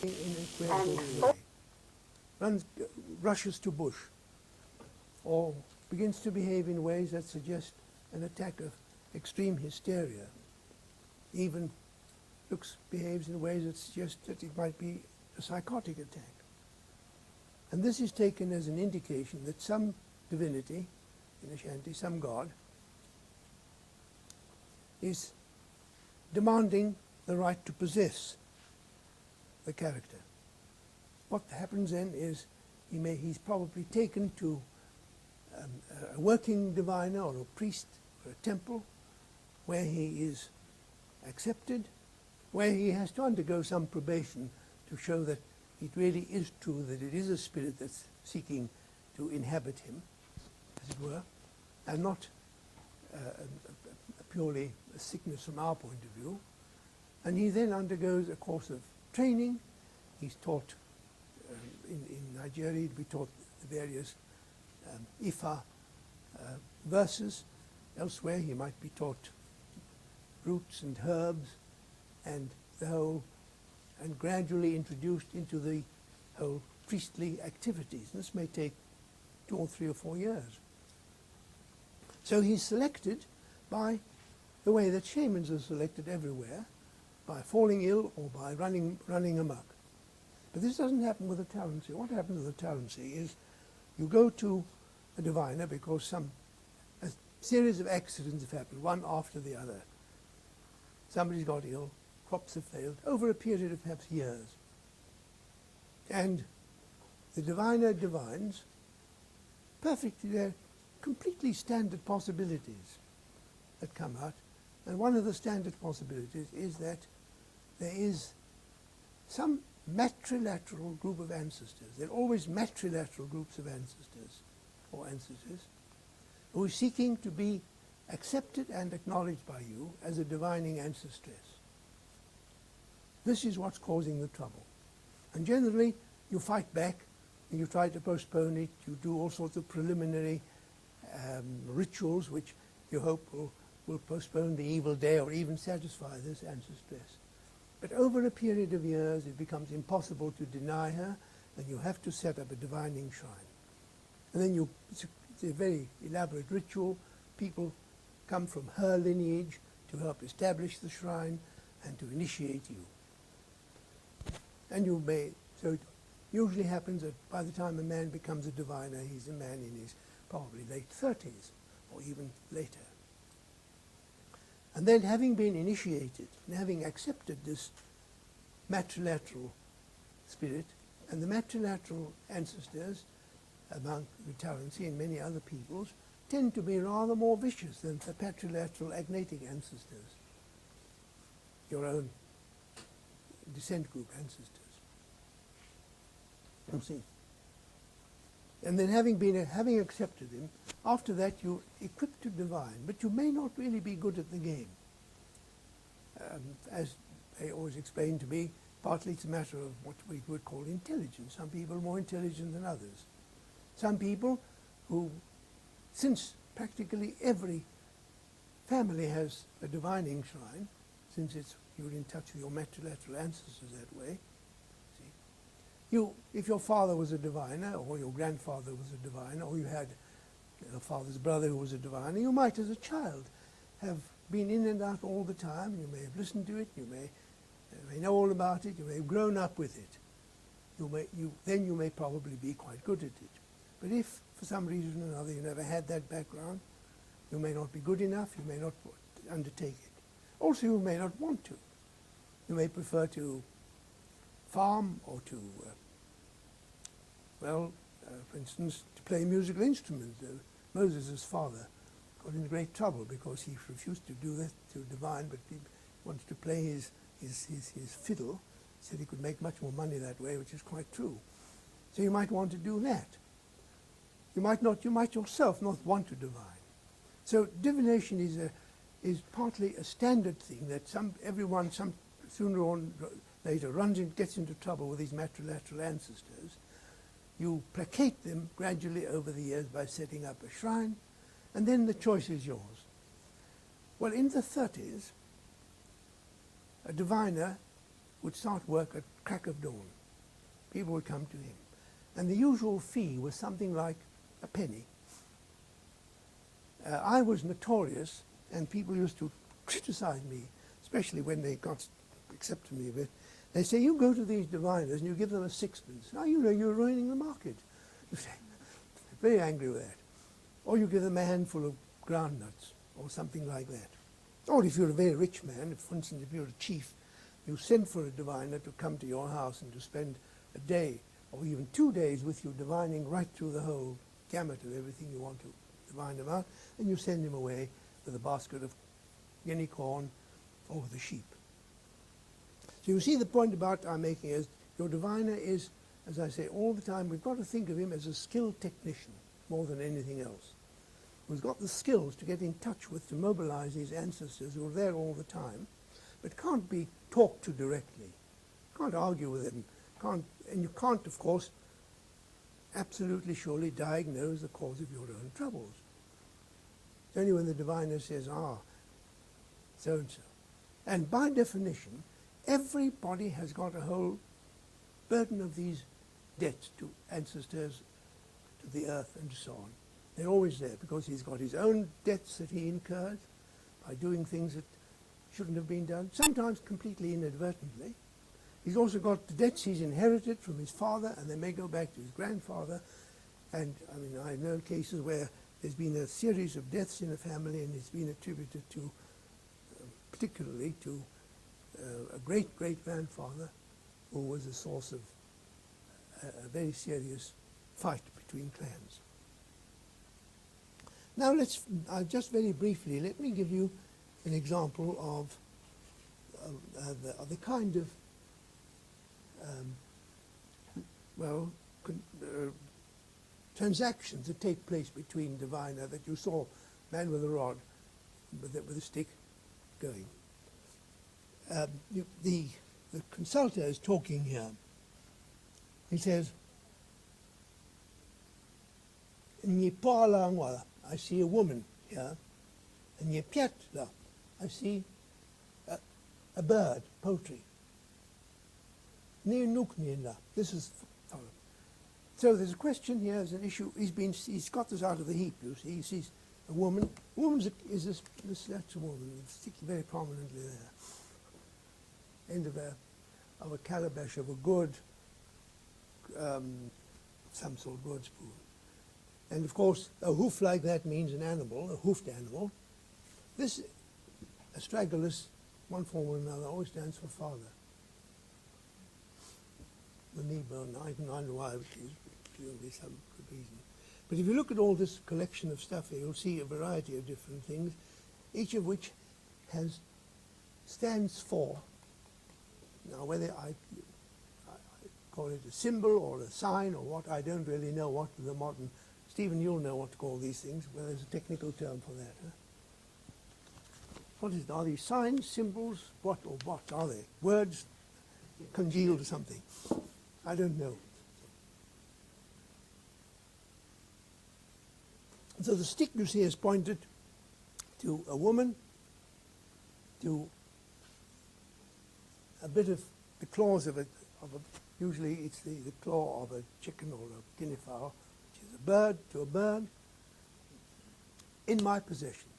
in a queer way, rushes to bush, or begins to behave in ways that suggest an attack of extreme hysteria, even behaves in ways that suggest that it might be a psychotic attack. And this is taken as an indication that some divinity in Ashanti, some god, is demanding the right to possess the character. What happens then is he's probably taken to a working diviner or a priest or a temple where he is accepted, where he has to undergo some probation to show that it really is true, that it is a spirit that's seeking to inhabit him, as it were, and not purely a sickness from our point of view. And he then undergoes a course of training. He's taught, in Nigeria, he'd be taught the various Ifa verses. Elsewhere, he might be taught roots and herbs and the whole, and gradually introduced into the whole priestly activities. And this may take 2 or 3 or 4 years. So he's selected by the way that shamans are selected everywhere, by falling ill or by running amok. But this doesn't happen with a talency. What happens with a talency is you go to a diviner because a series of accidents have happened, one after the other. Somebody's got ill, crops have failed, over a period of perhaps years. And the diviner divines perfectly, they're completely standard possibilities that come out. And one of the standard possibilities is that there is some matrilateral group of ancestors. There are always matrilateral groups of ancestors or ancestors who are seeking to be accepted and acknowledged by you as a divining ancestress. This is what's causing the trouble. And generally, you fight back and you try to postpone it. You do all sorts of preliminary rituals which you hope will postpone the evil day or even satisfy this ancestress. But over a period of years, it becomes impossible to deny her, and you have to set up a divining shrine. And then it's a very elaborate ritual. People come from her lineage to help establish the shrine and to initiate you. And so it usually happens that by the time a man becomes a diviner, he's a man in his probably late 30s or even later. And then having been initiated and having accepted this matrilateral spirit, and the matrilateral ancestors among the Taransi and many other peoples tend to be rather more vicious than the patrilateral agnatic ancestors, your own descent group ancestors. You see. And then having accepted him, after that you're equipped to divine, but you may not really be good at the game. As they always explain to me, partly it's a matter of what we would call intelligence. Some people are more intelligent than others. Some people who, since practically every family has a divining shrine, since you're in touch with your matrilateral ancestors that way, if your father was a diviner, or your grandfather was a diviner, or you had a father's brother who was a diviner, you might, as a child, have been in and out all the time. You may have listened to it. You may know all about it. You may have grown up with it. Then you may probably be quite good at it. But if, for some reason or another, you never had that background, you may not be good enough. You may not undertake it. Also, you may not want to. You may prefer to farm or to for instance, to play a musical instrument. Moses' father got in great trouble because he refused to do that to divine, but he wanted to play his fiddle. He said he could make much more money that way, which is quite true. So you might want to do that. You might yourself not want to divine. So divination is partly a standard thing that everyone sooner or later gets into trouble with these matrilateral ancestors. You placate them gradually over the years by setting up a shrine, and then the choice is yours. Well, in the 30s, a diviner would start work at crack of dawn. People would come to him. And the usual fee was something like a penny. I was notorious, and people used to criticize me, especially when they got accepted me a bit. They say, you go to these diviners and you give them a sixpence. Now you know you're ruining the market. Very angry with that. Or you give them a handful of groundnuts, or something like that. Or if you're a very rich man, if, for instance, if you're a chief, you send for a diviner to come to your house and to spend a day or even 2 days with you divining right through the whole gamut of everything you want to divine about, and you send him away with a basket of guinea corn or with a sheep. So you see the point about I'm making is your diviner is, as I say all the time, we've got to think of him as a skilled technician more than anything else, who's got the skills to get in touch with, to mobilize these ancestors who are there all the time, but can't be talked to directly. Can't argue with them. And you can't, of course, absolutely surely diagnose the cause of your own troubles. It's only when the diviner says, so-and-so. And by definition, everybody has got a whole burden of these debts to ancestors, to the earth, and so on. They're always there because he's got his own debts that he incurred by doing things that shouldn't have been done, sometimes completely inadvertently. He's also got the debts he's inherited from his father, and they may go back to his grandfather. And I mean, I know cases where there's been a series of deaths in a family, and it's been attributed to, particularly to a great-great-grandfather who was the source of a very serious fight between clans. Now just very briefly, let me give you an example of the kind of transactions that take place between diviner that you saw, man with a rod, with a stick, going. The consultor is talking here. He says, I see a woman here, and I see a bird, poultry. This is foreign. So there's a question here, there's an issue. He's got this out of the heap, you see. He sees a woman. A woman's that's a woman, sticking very prominently there. End of a calabash of a good, some sort of gourd spoon. And of course, a hoof like that means an animal, a hoofed animal. This astragalus, one form or another, always stands for father. The knee bone, I don't know why, there's some good reason. But if you look at all this collection of stuff here, you'll see a variety of different things, each of which stands for, now whether I call it a symbol or a sign or what, I don't really know what the modern, Stephen, you'll know what to call these things, well, there's a technical term for that. Huh? What is it? Are these signs, symbols, what are they? Words congealed to something. I don't know. So the stick you see is pointed to a woman, to a bit of the claws of usually it's the claw of a chicken or a guinea fowl, which is a bird, to a bird, in my possession.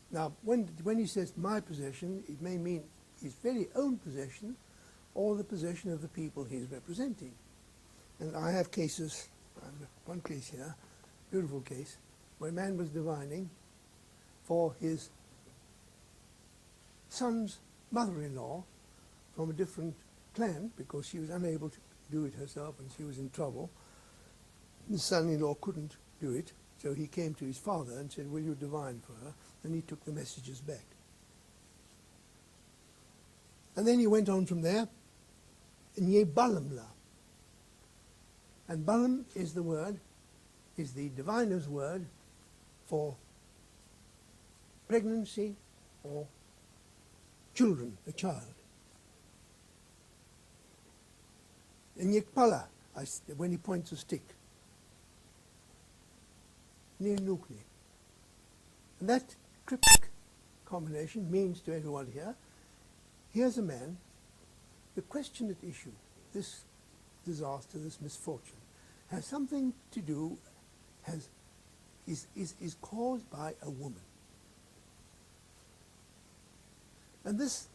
Now, when he says my possession, it may mean his very own possession, or the possession of the people he's representing. And I have cases, one case here, beautiful case, where a man was divining for his son's mother-in-law from a different clan, because she was unable to do it herself and she was in trouble. The son-in-law couldn't do it, so he came to his father and said, will you divine for her? And he took the messages back. And then he went on from there, Nye Balamla. And Balam is the word, is the diviner's word for pregnancy or children, a child. And Yekpala, when he points a stick. Near Nukni. And that cryptic combination means to everyone here, here's a man the question at issue, this disaster, this misfortune, has something to do, is caused by a woman. And this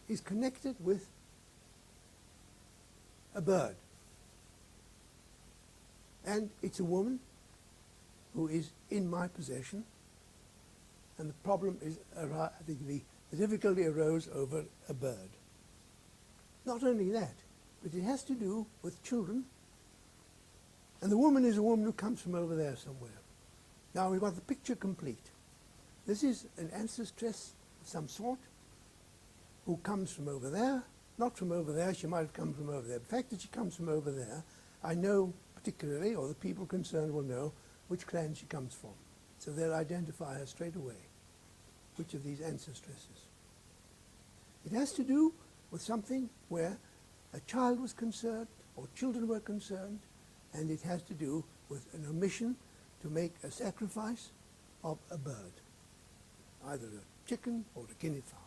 is connected with a bird. And it's a woman who is in my possession, and the problem is, the difficulty arose over a bird. Not only that, but it has to do with children, and the woman is a woman who comes from over there somewhere. Now we've got the picture complete. This is an ancestress of some sort who comes from over there, not from over there, she might have come from over there. The fact that she comes from over there, I know particularly, or the people concerned will know, which clan she comes from. So they'll identify her straight away, which of these ancestresses. It has to do with something where a child was concerned, or children were concerned, and it has to do with an omission to make a sacrifice of a bird, either a chicken or a guinea fowl.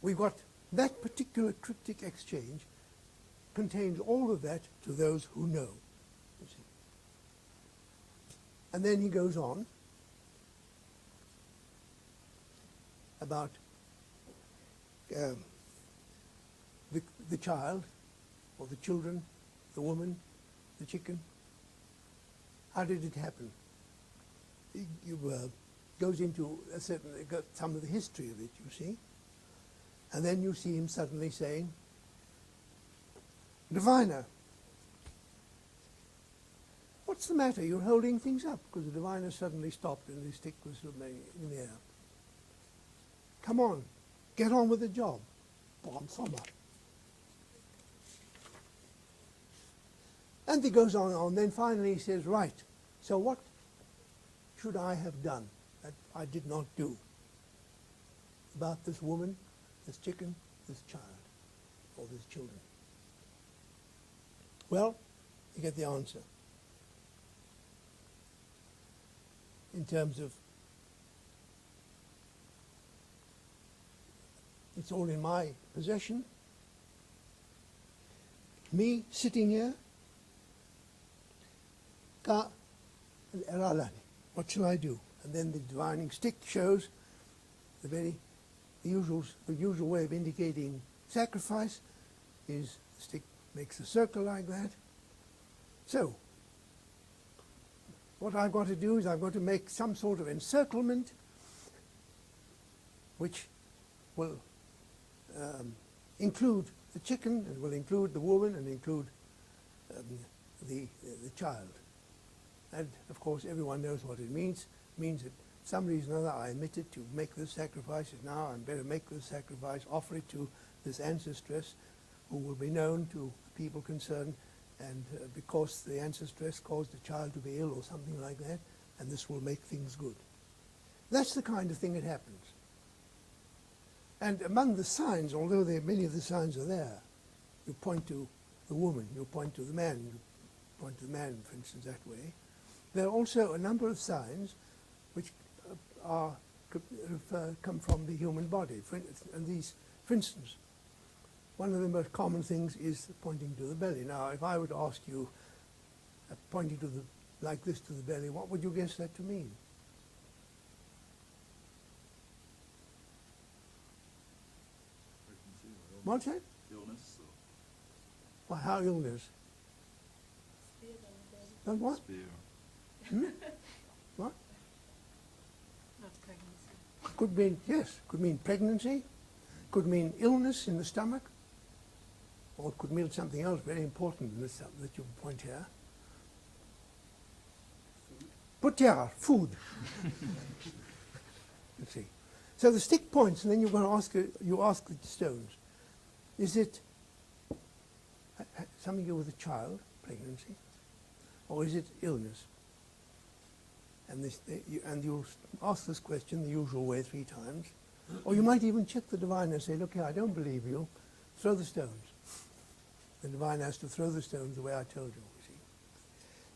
We've got that particular cryptic exchange contains all of that to those who know, you see. And then he goes on about the child, or the children, the woman, the chicken. How did it happen? He goes into some of the history of it, you see. And then you see him suddenly saying, "Diviner, what's the matter? You're holding things up," because the diviner suddenly stopped and his stick was in the air. "Come on, get on with the job." And he goes on. Then finally he says, "Right, so what should I have done that I did not do about this woman, this chicken, this child, or these children?" Well, you get the answer. In terms of, it's all in my possession. Me sitting here, what shall I do? And then the divining stick shows the usual way of indicating sacrifice is the stick makes a circle like that. So, what I've got to do is I've got to make some sort of encirclement which will include the chicken, and will include the woman, and include the child. And of course everyone knows what it means. It means that for some reason or other I omitted to make this sacrifice, and now I'm better make this sacrifice, offer it to this ancestress who will be known to people concerned, and because the ancestress caused the child to be ill or something like that, and this will make things good. That's the kind of thing that happens. And among the signs, although many of the signs are there, you point to the woman, you point to the man, you point to the man, for instance, that way. There are also a number of signs which come from the human body. For instance, one of the most common things is pointing to the belly. Now, if I were to ask you, pointing to like this to the belly, what would you guess that to mean? What's that? Illness. Well, how illness? And what? Spear. What? Not pregnancy. Could mean, yes, could mean pregnancy, could mean illness in the stomach, or it could mean something else very important in this, that you point here. Putya, food. You see. So the stick points, and then you're going to ask the stones, is it something to do with a child, pregnancy, or is it illness? And you'll ask this question the usual way 3 times. Or you might even check the diviner and say, "Look here, I don't believe you. Throw the stones." The diviner has to throw the stones the way I told you, see.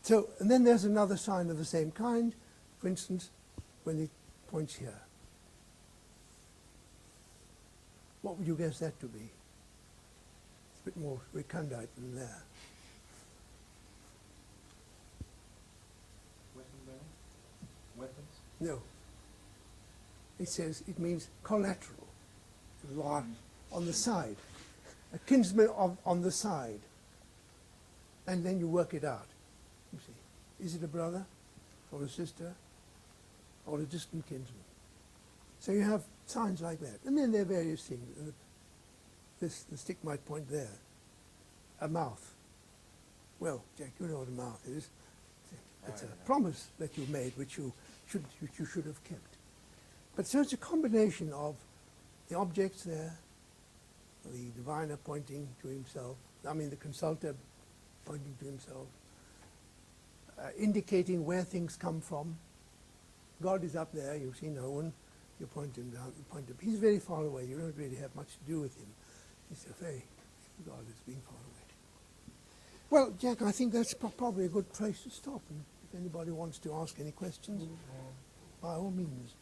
So, and then there's another sign of the same kind. For instance, when it points here. What would you guess that to be? It's a bit more recondite than that. Weapon bearing? Weapons? No. It says it means collateral, on the side. A kinsman on the side. And then you work it out. You see, is it a brother or a sister or a distant kinsman? So you have signs like that. And then there are various things. The stick might point there. A mouth. Well, Jack, you know what a mouth is. It's a promise that you made which you should have kept. But so it's a combination of the objects there, the diviner pointing to himself, the consulter pointing to himself, indicating where things come from. God is up there, you see no one, you point him down, he's very far away, you don't really have much to do with him. He's a very, God is being far away. Well, Jack, I think that's probably a good place to stop, and if anybody wants to ask any questions, by all means.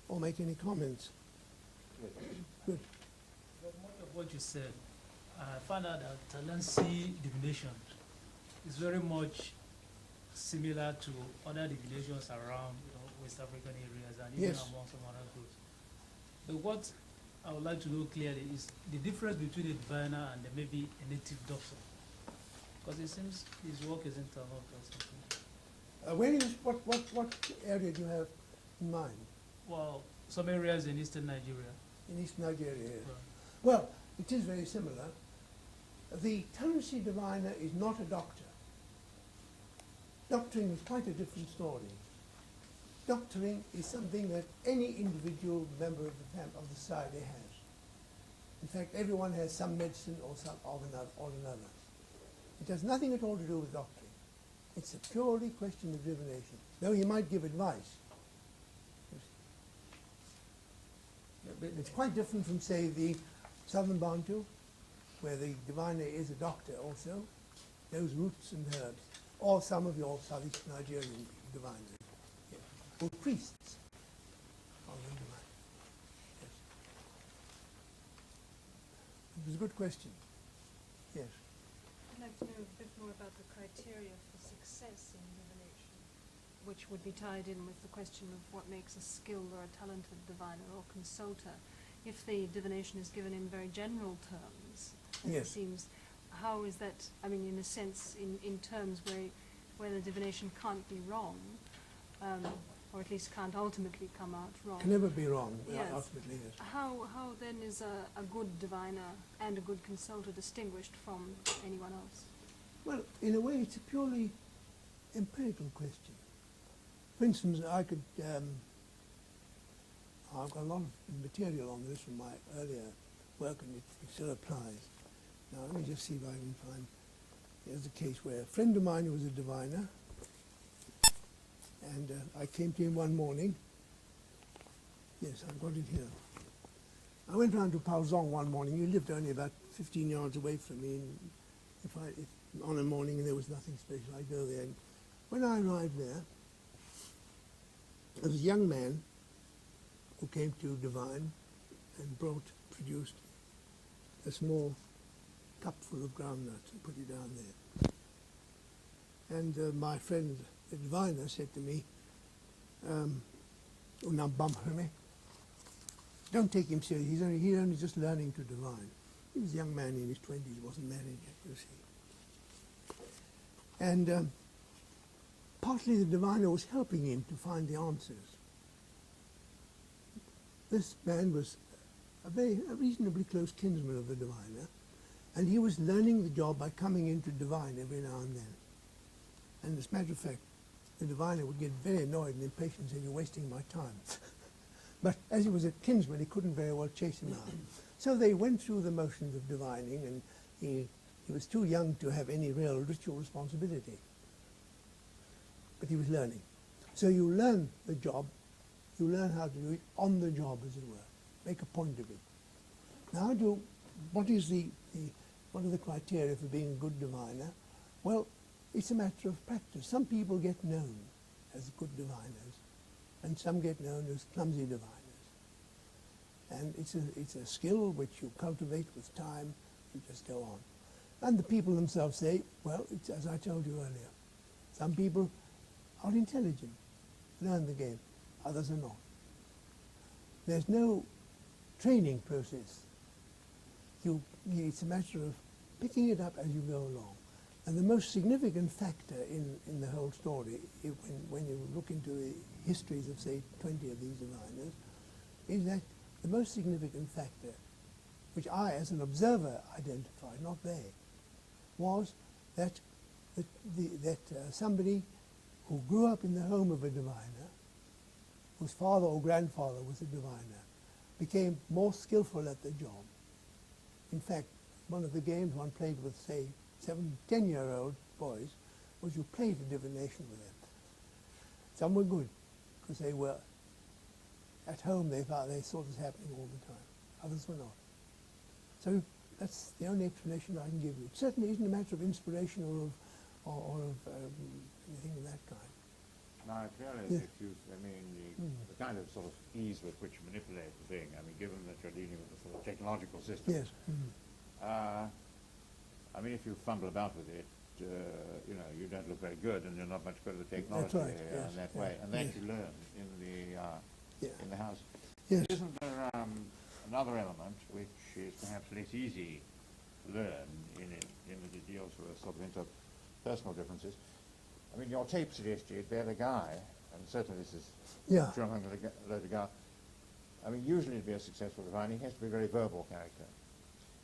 Or make any comments. Good. But much of what you said, I found out that Talensi divination is very much similar to other divinations around West African areas and even Yes. among some other groups. But what I would like to know clearly is the difference between a diviner and maybe a native doctor. Because it seems his work is interlocked or something. Where is, what area do you have in mind? Well, some areas in eastern Nigeria. In East Nigeria, yes. Right. Well, it is very similar. The Talensi diviner is not a doctor. Doctoring is quite a different story. Doctoring is something that any individual member of the society has. In fact, everyone has some medicine or some or another. It has nothing at all to do with doctoring. It's a purely question of divination, though he might give advice. But it's quite different from, say, the southern Bantu, where the diviner is a doctor also, those roots and herbs, or some of your Southeast Nigerian diviners, yes. Or priests. Are the divine. Yes. It was a good question. Yes. I'd like to know a bit more about the criteria for success in divination, which would be tied in with the question of what makes a skilled or a talented diviner or consulter. If the divination is given in very general terms, as it Yes. seems, how is that, in a sense, in terms where the divination can't be wrong, or at least can't ultimately come out wrong. Can never be wrong, Yes. ultimately, yes. How then is a good diviner and a good consulter distinguished from anyone else? Well, in a way, it's a purely empirical question. For instance, I've got a lot of material on this from my earlier work, and it still applies. Now, let me just see if I can find. There's a case where a friend of mine was a diviner, and I came to him one morning. Yes, I've got it here. I went round to Paozong one morning. He lived only about 15 yards away from me, and if on a morning and there was nothing special, I'd go there. And when I arrived there, there was a young man who came to divine and produced a small cup full of groundnuts and put it down there. And my friend, the diviner, said to me, don't take him seriously, he's only just learning to divine. He was a young man in his 20s, wasn't married yet, you see. And partly the diviner was helping him to find the answers. This man was a reasonably close kinsman of the diviner, and he was learning the job by coming in to divine every now and then. And as a matter of fact, the diviner would get very annoyed and impatient and say, "You're wasting my time." But as he was a kinsman, he couldn't very well chase him out. So they went through the motions of divining, and he was too young to have any real ritual responsibility. But he was learning. So you learn the job, you learn how to do it on the job, as it were. Make a point of it. Now, what are the criteria for being a good diviner? Well, it's a matter of practice. Some people get known as good diviners, and some get known as clumsy diviners. And it's a skill which you cultivate with time, you just go on. And the people themselves say, well, it's as I told you earlier. Some people are intelligent, learn the game, others are not. There's no training process. It's a matter of picking it up as you go along. And the most significant factor in the whole story, when you look into the histories of, say, 20 of these diviners, is that the most significant factor, which I, as an observer, identified, not they, was that somebody who grew up in the home of a diviner, whose father or grandfather was a diviner, became more skillful at the job. In fact, one of the games one played with, say, 7, 10-year-old boys was you played a divination with them. Some were good because they were at home, they saw this happening all the time. Others were not. So that's the only explanation I can give you. It certainly isn't a matter of inspiration or of anything of that kind. Now, I realize that the kind of sort of ease with which you manipulate the thing, I mean, given that you're dealing with a sort of technological system. Yes. I mean, if you fumble about with it, you don't look very good, and you're not much good at the technology That's right, yes, in that yeah, way. And that yes. you learn in the house. Yes. Isn't there another element which is perhaps less easy to learn in that it deals with sort of interpersonal differences? I mean, your tape suggested that a guy, and certainly this is true among a load of guys, I mean, usually to be a successful diviner, he has to be a very verbal character.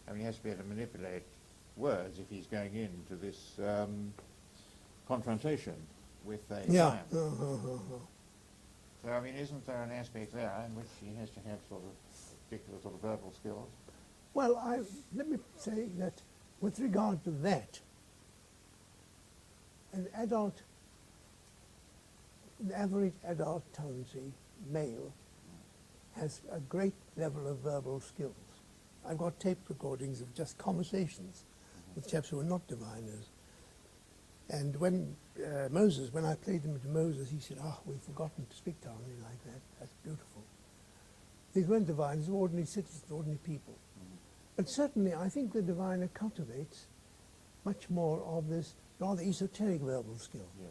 I mean, he has to be able to manipulate words if he's going into this confrontation with a client. So, I mean, isn't there an aspect there in which he has to have sort of particular sort of verbal skills? Well, let me say that with regard to that, an average adult talency male has a great level of verbal skills. I've got tape recordings of just conversations with chaps who are not diviners. And when I played them to Moses, he said, we've forgotten to speak to me like that. That's beautiful. These weren't diviners, they were ordinary citizens, ordinary people. But certainly, I think the diviner cultivates much more of this rather esoteric verbal skill. Yes.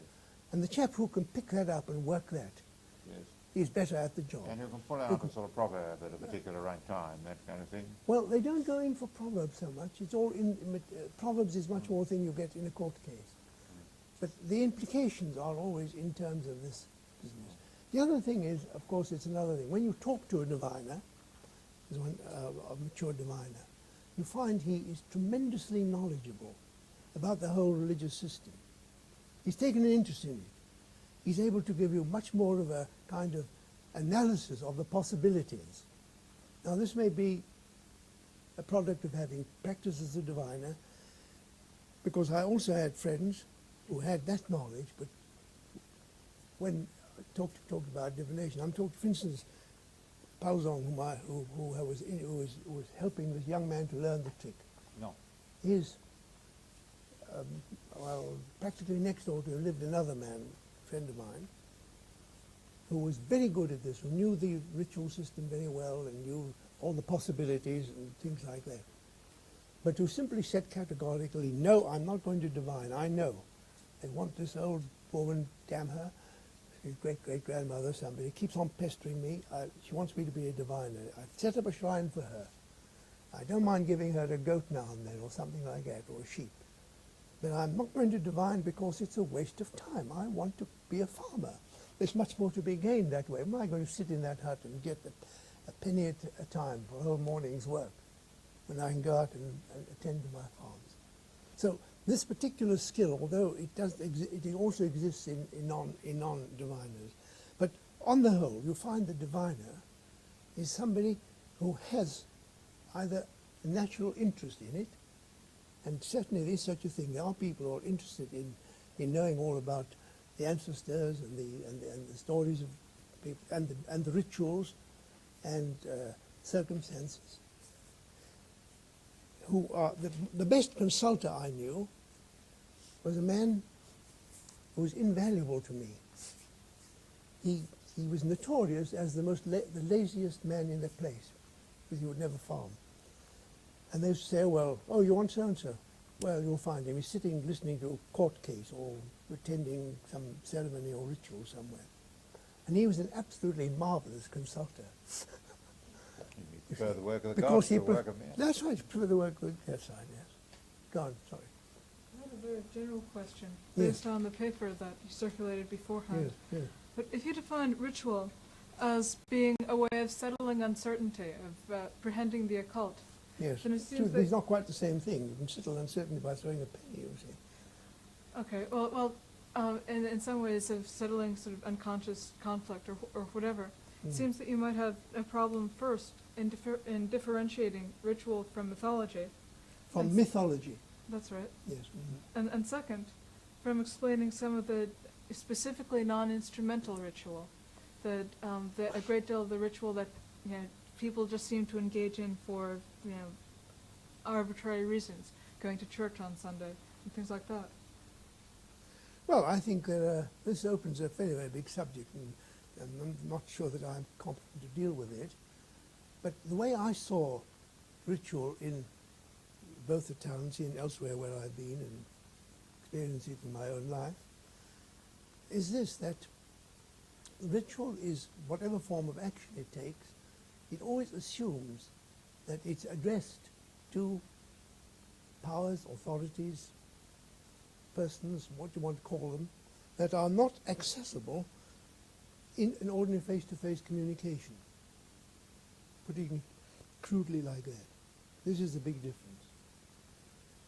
And the chap who can pick that up and work that is better at the job. And who can pull out a sort of proverb at a particular right time, that kind of thing? Well, they don't go in for proverbs so much. It's all proverbs is much more thing you get in a court case. But the implications are always in terms of this business. The other thing is, of course, it's another thing. When you talk to a diviner, a mature diviner, you find he is tremendously knowledgeable about the whole religious system. He's taken an interest in it. He's able to give you much more of a kind of analysis of the possibilities. Now, this may be a product of having practiced as a diviner, because I also had friends who had that knowledge, but when I talked about divination, I'm talking, for instance, Pao Zong, who was helping this young man to learn the trick. No. His, practically next door to him lived another man, a friend of mine, who was very good at this, who knew the ritual system very well and knew all the possibilities and things like that. But who simply said categorically, no, I'm not going to divine, I know. They want this old woman, damn her, his great-great-grandmother, somebody, keeps on pestering me. She wants me to be a diviner. I've set up a shrine for her. I don't mind giving her a goat now and then or something like that, or a sheep. But I'm not going to divine because it's a waste of time. I want to be a farmer. There's much more to be gained that way. Am I going to sit in that hut and get a penny at a time for a whole morning's work when I can go out and attend to my farms? So this particular skill, although it also exists in non-diviners, but on the whole, you find the diviner is somebody who has either a natural interest in it, and certainly there is such a thing. There are people who are interested in knowing all about the ancestors and the stories of people and the rituals and circumstances. Who are the best consulter I knew was a man who was invaluable to me. He was notorious as the laziest man in the place, because he would never farm. And they used to say, well, oh, you want so-and-so? Well, you'll find him. He's sitting listening to a court case or attending some ceremony or ritual somewhere. And he was an absolutely marvelous consulter. You prefer the work of the Because gods he to the work of men. That's right, he preferred the work of the yes, yes. Go on, sorry. I had a very general question Yes. based on the paper that you circulated beforehand. Yes, yes. But if you define ritual as being a way of settling uncertainty, of apprehending the occult, Yes, then it seems it's that... not quite the same thing. You can settle uncertainty by throwing a penny, you see. Okay, well, in some ways of settling sort of unconscious conflict or whatever, it seems that you might have a problem first in differentiating ritual from mythology. From And mythology, That's right. yes. Mhm. And second, from explaining some of the specifically non-instrumental ritual, that a great deal of the ritual that people just seem to engage in for arbitrary reasons, going to church on Sunday and things like that. Well, I think this opens a very, very big subject, and I'm not sure that I'm competent to deal with it. But the way I saw ritual in both the towns and elsewhere where I've been and experienced it in my own life is this, that ritual is whatever form of action it takes, it always assumes that it's addressed to powers, authorities, persons, what you want to call them, that are not accessible in an ordinary face-to-face communication. Putting it crudely like that. This is the big difference.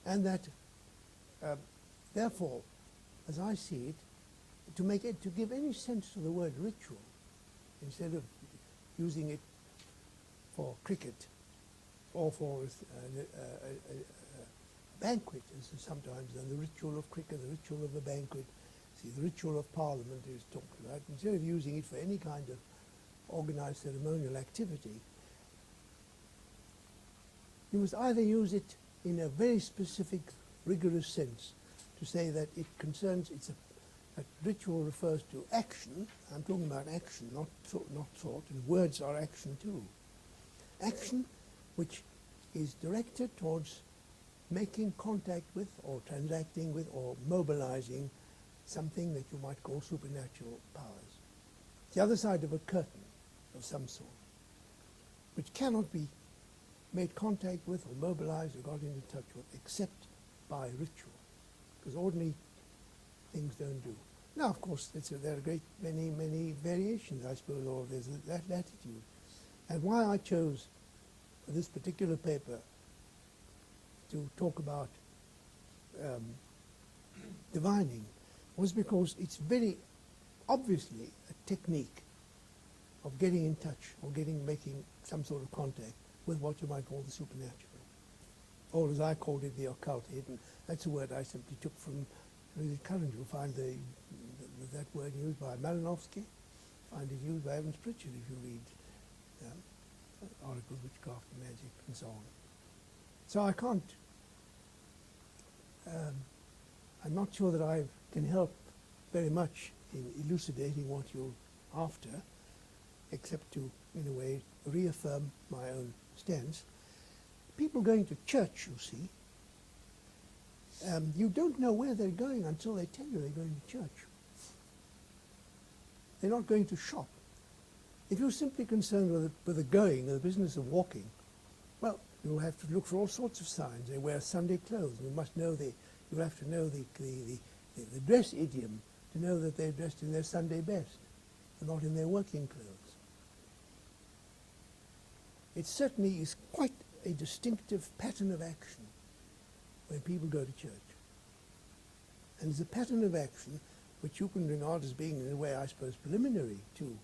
And that, therefore, as I see it, to give any sense to the word ritual, instead of using it for cricket or for a banquet, as is sometimes done, the ritual of cricket, the ritual of a banquet, the ritual of Parliament is talked about, instead of using it for any kind of organized ceremonial activity, you must either use it in a very specific, rigorous sense to say that it concerns, that ritual refers to action. I'm talking about action, not thought, and words are action too. Action which is directed towards making contact with, or transacting with, or mobilizing something that you might call supernatural powers. It's the other side of a curtain of some sort, which cannot be made contact with or mobilized or got into touch with except by ritual, because ordinary things don't do. Now, of course, there are a great many variations, I suppose, or there's that latitude. And why I chose for this particular paper to talk about divining was because it's very obviously a technique of getting in touch or making some sort of contact with what you might call the supernatural, or as I called it, the occult. And that's a word I simply took from the current. You'll find that word used by Malinowski, find it used by Evans Pritchard if you read Oracle, Witchcraft, Magic, and so on. So I can't, I'm not sure that I can help very much in elucidating what you're after, except to, in a way, reaffirm my own stance. People going to church, you see, you don't know where they're going until they tell you they're going to church. They're not going to shop. If you're simply concerned with the going, the business of walking, well, you'll have to look for all sorts of signs. They wear Sunday clothes. You must know you'll have to know the dress idiom to know that they're dressed in their Sunday best and not in their working clothes. It certainly is quite a distinctive pattern of action when people go to church. And it's a pattern of action which you can regard as being, in a way, I suppose, preliminary to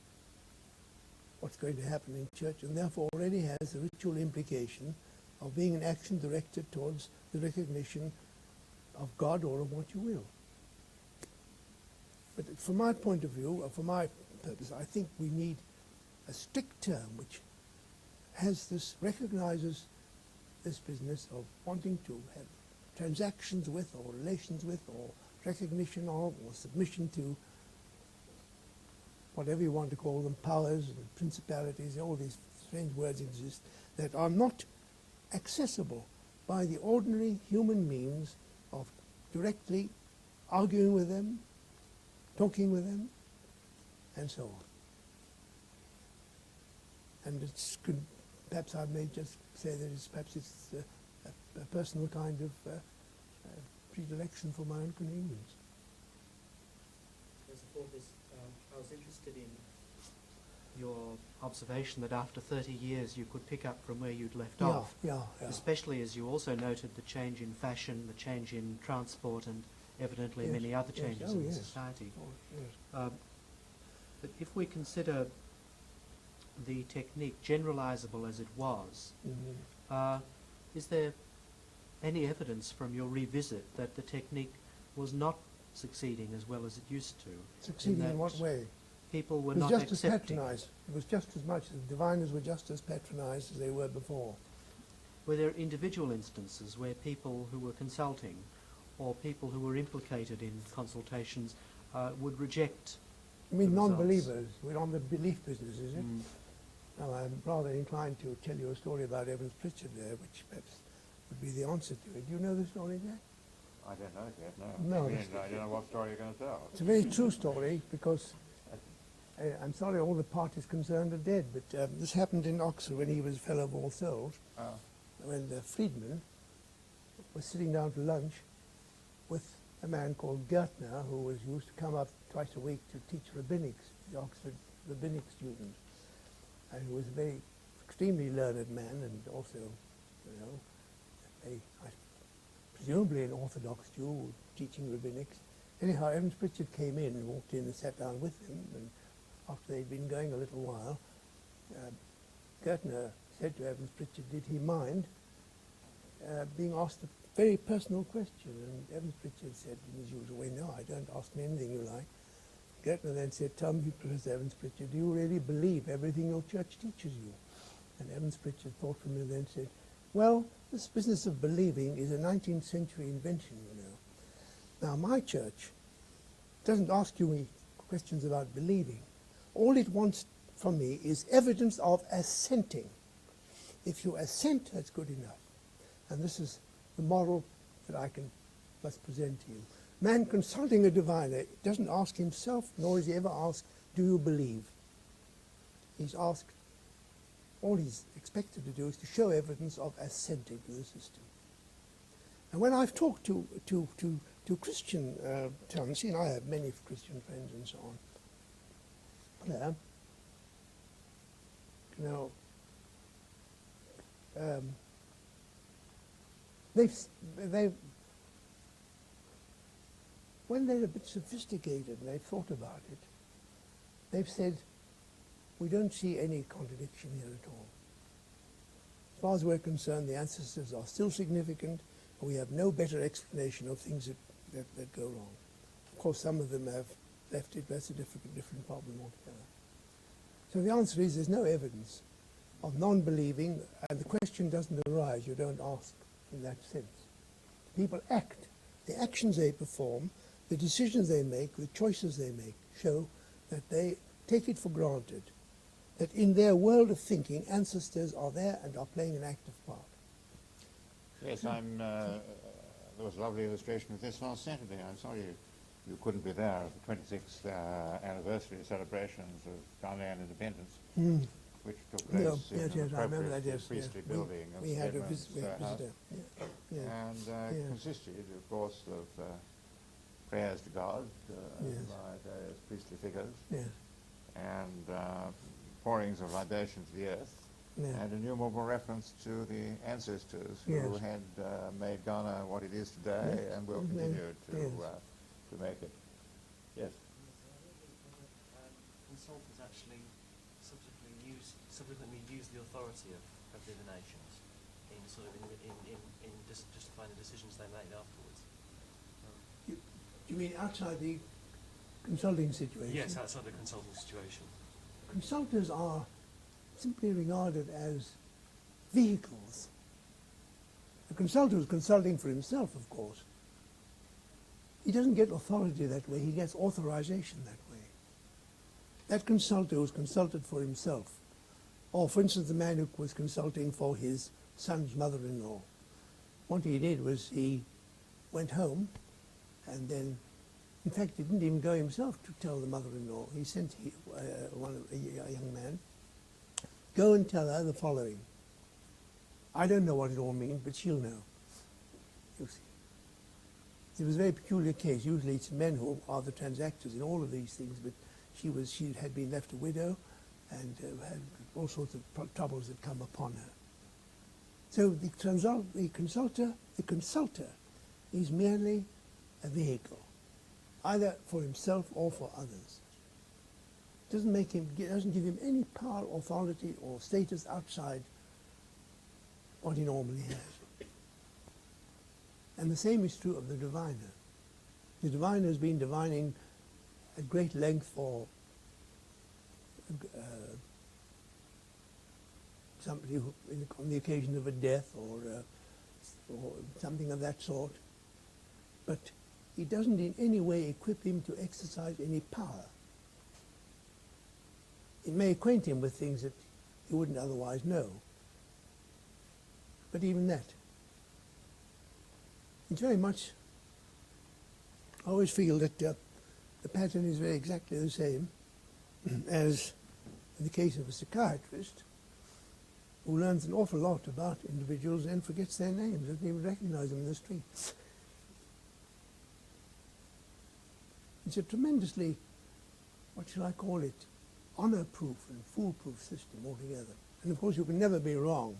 what's going to happen in church, and therefore already has a ritual implication of being an action directed towards the recognition of God or of what you will. But from my point of view, or for my purpose, I think we need a strict term which recognizes this business of wanting to have transactions with, or relations with, or recognition of, or submission to, whatever you want to call them, powers and principalities, all these strange words exist, that are not accessible by the ordinary human means of directly arguing with them, talking with them, and so on. And it's perhaps I may just say that perhaps it's a personal kind of predilection for my own convenience. Professor Fortes, I was interested in your observation that after 30 years you could pick up from where you'd left off. Yeah. Especially as you also noted the change in fashion, the change in transport, and evidently Yes, many other yes. changes Oh, in yes. society. Oh, yes. But if we consider the technique generalizable as it was, Mhm. is there any evidence from your revisit that the technique was not succeeding as well as it used to? Succeeding in that what way? People were It was not just as accepting. patronized. It was just as much, the diviners were just as patronized as they were before. Were there individual instances where people who were consulting or people who were implicated in consultations would reject? You mean the results? non-believers? We're on the belief business, is it? Mm. Now, I'm rather inclined to tell you a story about Evans Pritchard there, which perhaps would be the answer to it. Do you know the story, Jack? I don't know it yet, No, I mean, it's- I don't know what story you're going to tell. It's a very true story because I'm sorry all the parties concerned are dead, but this happened in Oxford when he was a fellow of All Souls, when the freedman was sitting down to lunch with a man called Gertner, who was used to come up twice a week to teach rabbinics, the Oxford rabbinic student, and he was a very extremely learned man, and also, presumably an Orthodox Jew teaching rabbinics. Anyhow, Evans Pritchard came in and walked in and sat down with him, and after they'd been going a little while, Gertner said to Evans Pritchard, did he mind being asked a very personal question? And Evans Pritchard said in his usual way, no, I don't, ask me anything you like. Gertner then said, tell me, Professor Evans Pritchard, do you really believe everything your church teaches you? And Evans Pritchard thought for a minute and then said, well, this business of believing is a 19th century invention, you know. Now, my church doesn't ask you any questions about believing. All it wants from me is evidence of assenting. If you assent, that's good enough. And this is the model that I must present to you. Man consulting a diviner doesn't ask himself, nor is he ever asked, do you believe? He's asked, all he's expected to do is to show evidence of assenting to the system. And when I've talked to Christian tenants, and I have many Christian friends and so on, they've when they're a bit sophisticated and they've thought about it, they've said, we don't see any contradiction here at all. As far as we're concerned, the ancestors are still significant, and we have no better explanation of things that go wrong. Of course, some of them have left it, but that's a different problem altogether. So the answer is there's no evidence of non-believing, and the question doesn't arise, you don't ask in that sense. People act. The actions they perform, the decisions they make, the choices they make, show that they take it for granted that in their world of thinking, ancestors are there and are playing an active part. Yes, there was a lovely illustration of this last Saturday. I'm sorry you couldn't be there at the 26th anniversary celebrations of Ghanaian independence, which took place in an I remember that, appropriate yes. priestly building of We had a Edmund's visitor. house. Yeah. And Yes. consisted, of course, of prayers to God Yes. by various priestly figures, Yes. and pourings of libation to the earth, Yeah. and innumerable reference to the ancestors who Yes. had made Ghana what it is today, Yes. and will Yes. continue Yes. to make it. Yes. Consultants actually subsequently use the authority of divinations. in sort of in justifying the decisions they made afterwards. Do you mean outside the consulting situation? Yes, outside the consulting situation. Consultants are simply regarded as vehicles. The consultant is consulting for himself, of course. He doesn't get authority that way, he gets authorization that way. That consultant was consulted for himself. Or, for instance, the man who was consulting for his son's mother-in-law. What he did was he went home and then, in fact, he didn't even go himself to tell the mother-in-law. He sent a young man, go and tell her the following. I don't know what it all means, but she'll know. You see. It was a very peculiar case. Usually it's men who are the transactors in all of these things, but she had been left a widow and had all sorts of troubles that come upon her. So the consulter is merely a vehicle, either for himself or for others. Doesn't give him any power, authority, or status outside what he normally has. And the same is true of the diviner. The diviner has been divining at great length for somebody who, on the occasion of a death or something of that sort. But he doesn't in any way equip him to exercise any power. It may acquaint him with things that he wouldn't otherwise know. But even that, it's very much, I always feel that the pattern is very exactly the same as in the case of a psychiatrist who learns an awful lot about individuals and forgets their names, doesn't even recognize them in the street. It's a tremendously, what shall I call it, honor-proof and foolproof system altogether. And of course you can never be wrong,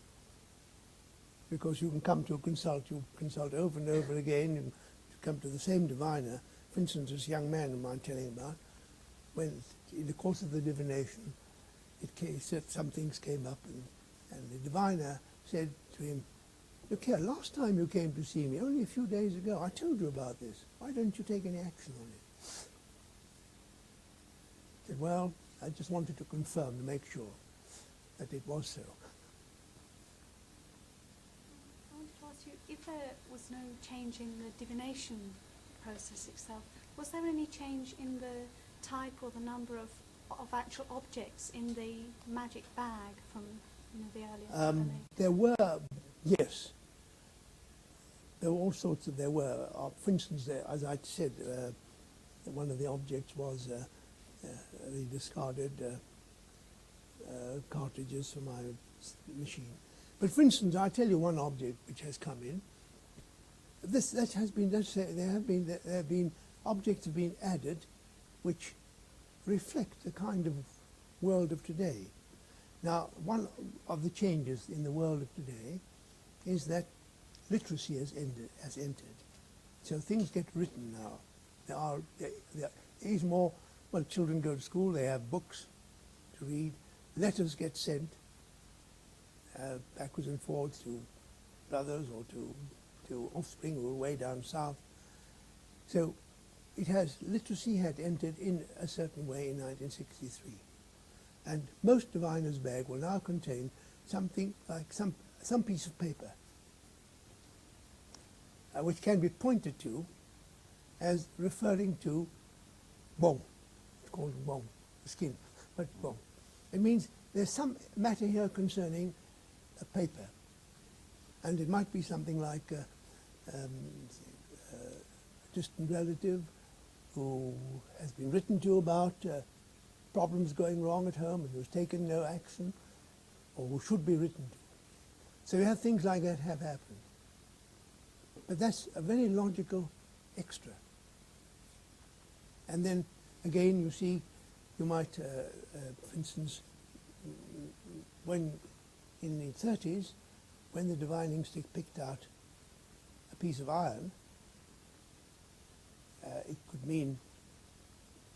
because you can come to you consult over and over again, and you come to the same diviner. For instance, this young man whom I'm telling about, when in the course of the divination, some things came up, and the diviner said to him, look here, last time you came to see me, only a few days ago, I told you about this. Why don't you take any action on it? He said, well, I just wanted to confirm, to make sure that it was so. I wanted to ask you, if there was no change in the divination process itself, was there any change in the type or the number of actual objects in the magic bag from the earlier divination? There were, yes. There were all sorts of, for instance, as I said, one of the objects was the discarded cartridges for my machine. But for instance, I'll tell you one object which has come in. There have been objects have been added which reflect the kind of world of today. Now, one of the changes in the world of today is that literacy has entered. So things get written now. There is more, well, children go to school, they have books to read, letters get sent backwards and forwards to brothers or to offspring who are way down south. So literacy had entered in a certain way in 1963. And most diviner's bag will now contain something like some piece of paper, which can be pointed to as referring to bone. It's called bone, the skin, but bone. It means there's some matter here concerning a paper. And it might be something like a distant relative who has been written to about problems going wrong at home and who's taken no action, or who should be written to. So you have things like that have happened. But that's a very logical extra. And then again, you see, you might, for instance, when in the 30s, when the divining stick picked out a piece of iron, it could mean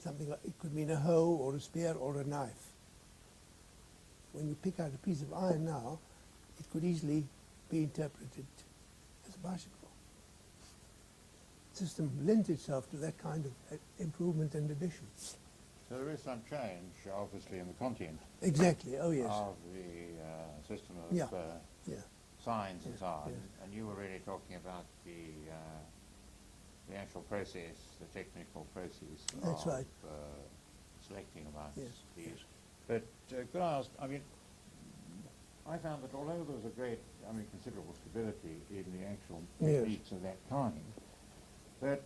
something like, it could mean a hoe or a spear or a knife. When you pick out a piece of iron now, it could easily be interpreted as a bicycle. The system lends itself to that kind of improvement and addition. So there is some change, obviously, in the content Exactly, oh yes. of the system of Yeah. signs and Yes, so on. yes. And you were really talking about the actual process, the technical process That's of right. selecting amongst Yes, these. yes. But could I ask, I mean, I found that although there was a great, I mean, considerable stability in the actual Yes. techniques of that kind, that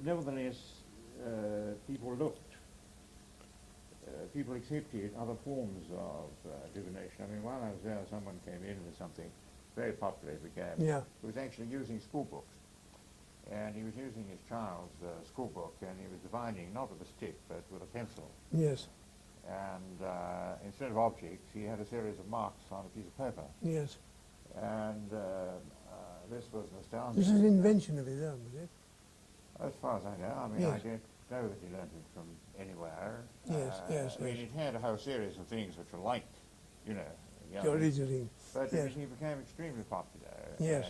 nevertheless people people accepted other forms of divination. I mean, while I was there, someone came in with something very popular, it became, Yeah. who was actually using school books. And he was using his child's school book, and he was divining not with a stick, but with a pencil. Yes, And instead of objects, he had a series of marks on a piece of paper. yes. And this was an astounding. This is an invention of his own, was it? As far as I know, I mean, Yes. I don't know that he learned it from anywhere. Yes, yes, I mean, yes. it had a whole series of things which were like, you know, The original. but Yes. he became extremely popular Yes.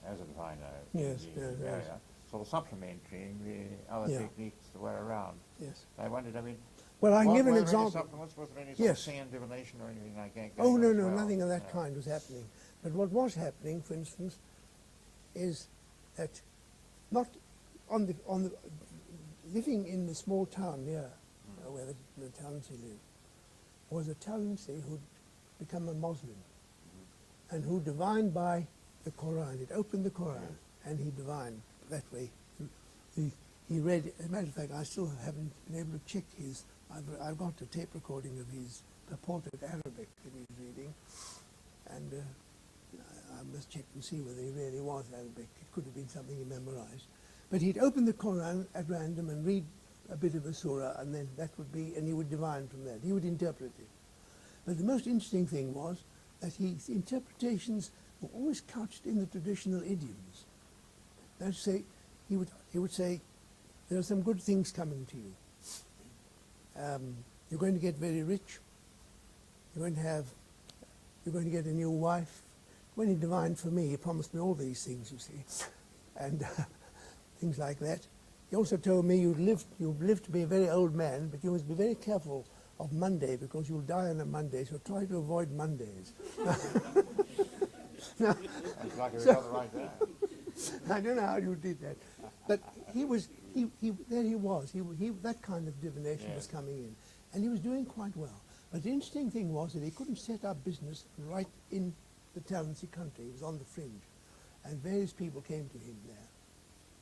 as a diviner Yes, in the yes, yes. area, sort of supplementing the other Yeah. techniques that were around. Yes. I wondered, I mean, Well, I can give an were there any example. supplements? Was there any sort Yes. of sand divination or anything like that? Oh, going no, on as no, well? nothing of that No. kind was happening. But what was happening, for instance, is that not on the living in the small town near where the Talency lived, was a Talency who'd become a Muslim and who divined by the Quran. He'd opened the Quran and he divined that way. He read, as a matter of fact, I still haven't been able to check his, I've got a tape recording of his purported Arabic that he's reading, and I must check and see whether he really was Arabic. It could have been something he memorized. But he'd open the Quran at random and read a bit of a surah, and then that would be, and he would divine from that. He would interpret it. But the most interesting thing was that his interpretations were always couched in the traditional idioms. That is to say, he would say, there are some good things coming to you. You're going to get very rich. You're going to get a new wife. When he divined for me, he promised me all these things, you see, and things like that. He also told me you'll live to be a very old man, but you must be very careful of Monday because you'll die on a Monday, so try to avoid Mondays. Now, It's like he got the right there. I don't know how you did that, but there he was. That kind of divination was coming in, and he was doing quite well. But the interesting thing was that he couldn't set up business right in the Talency country. He was on the fringe, and various people came to him there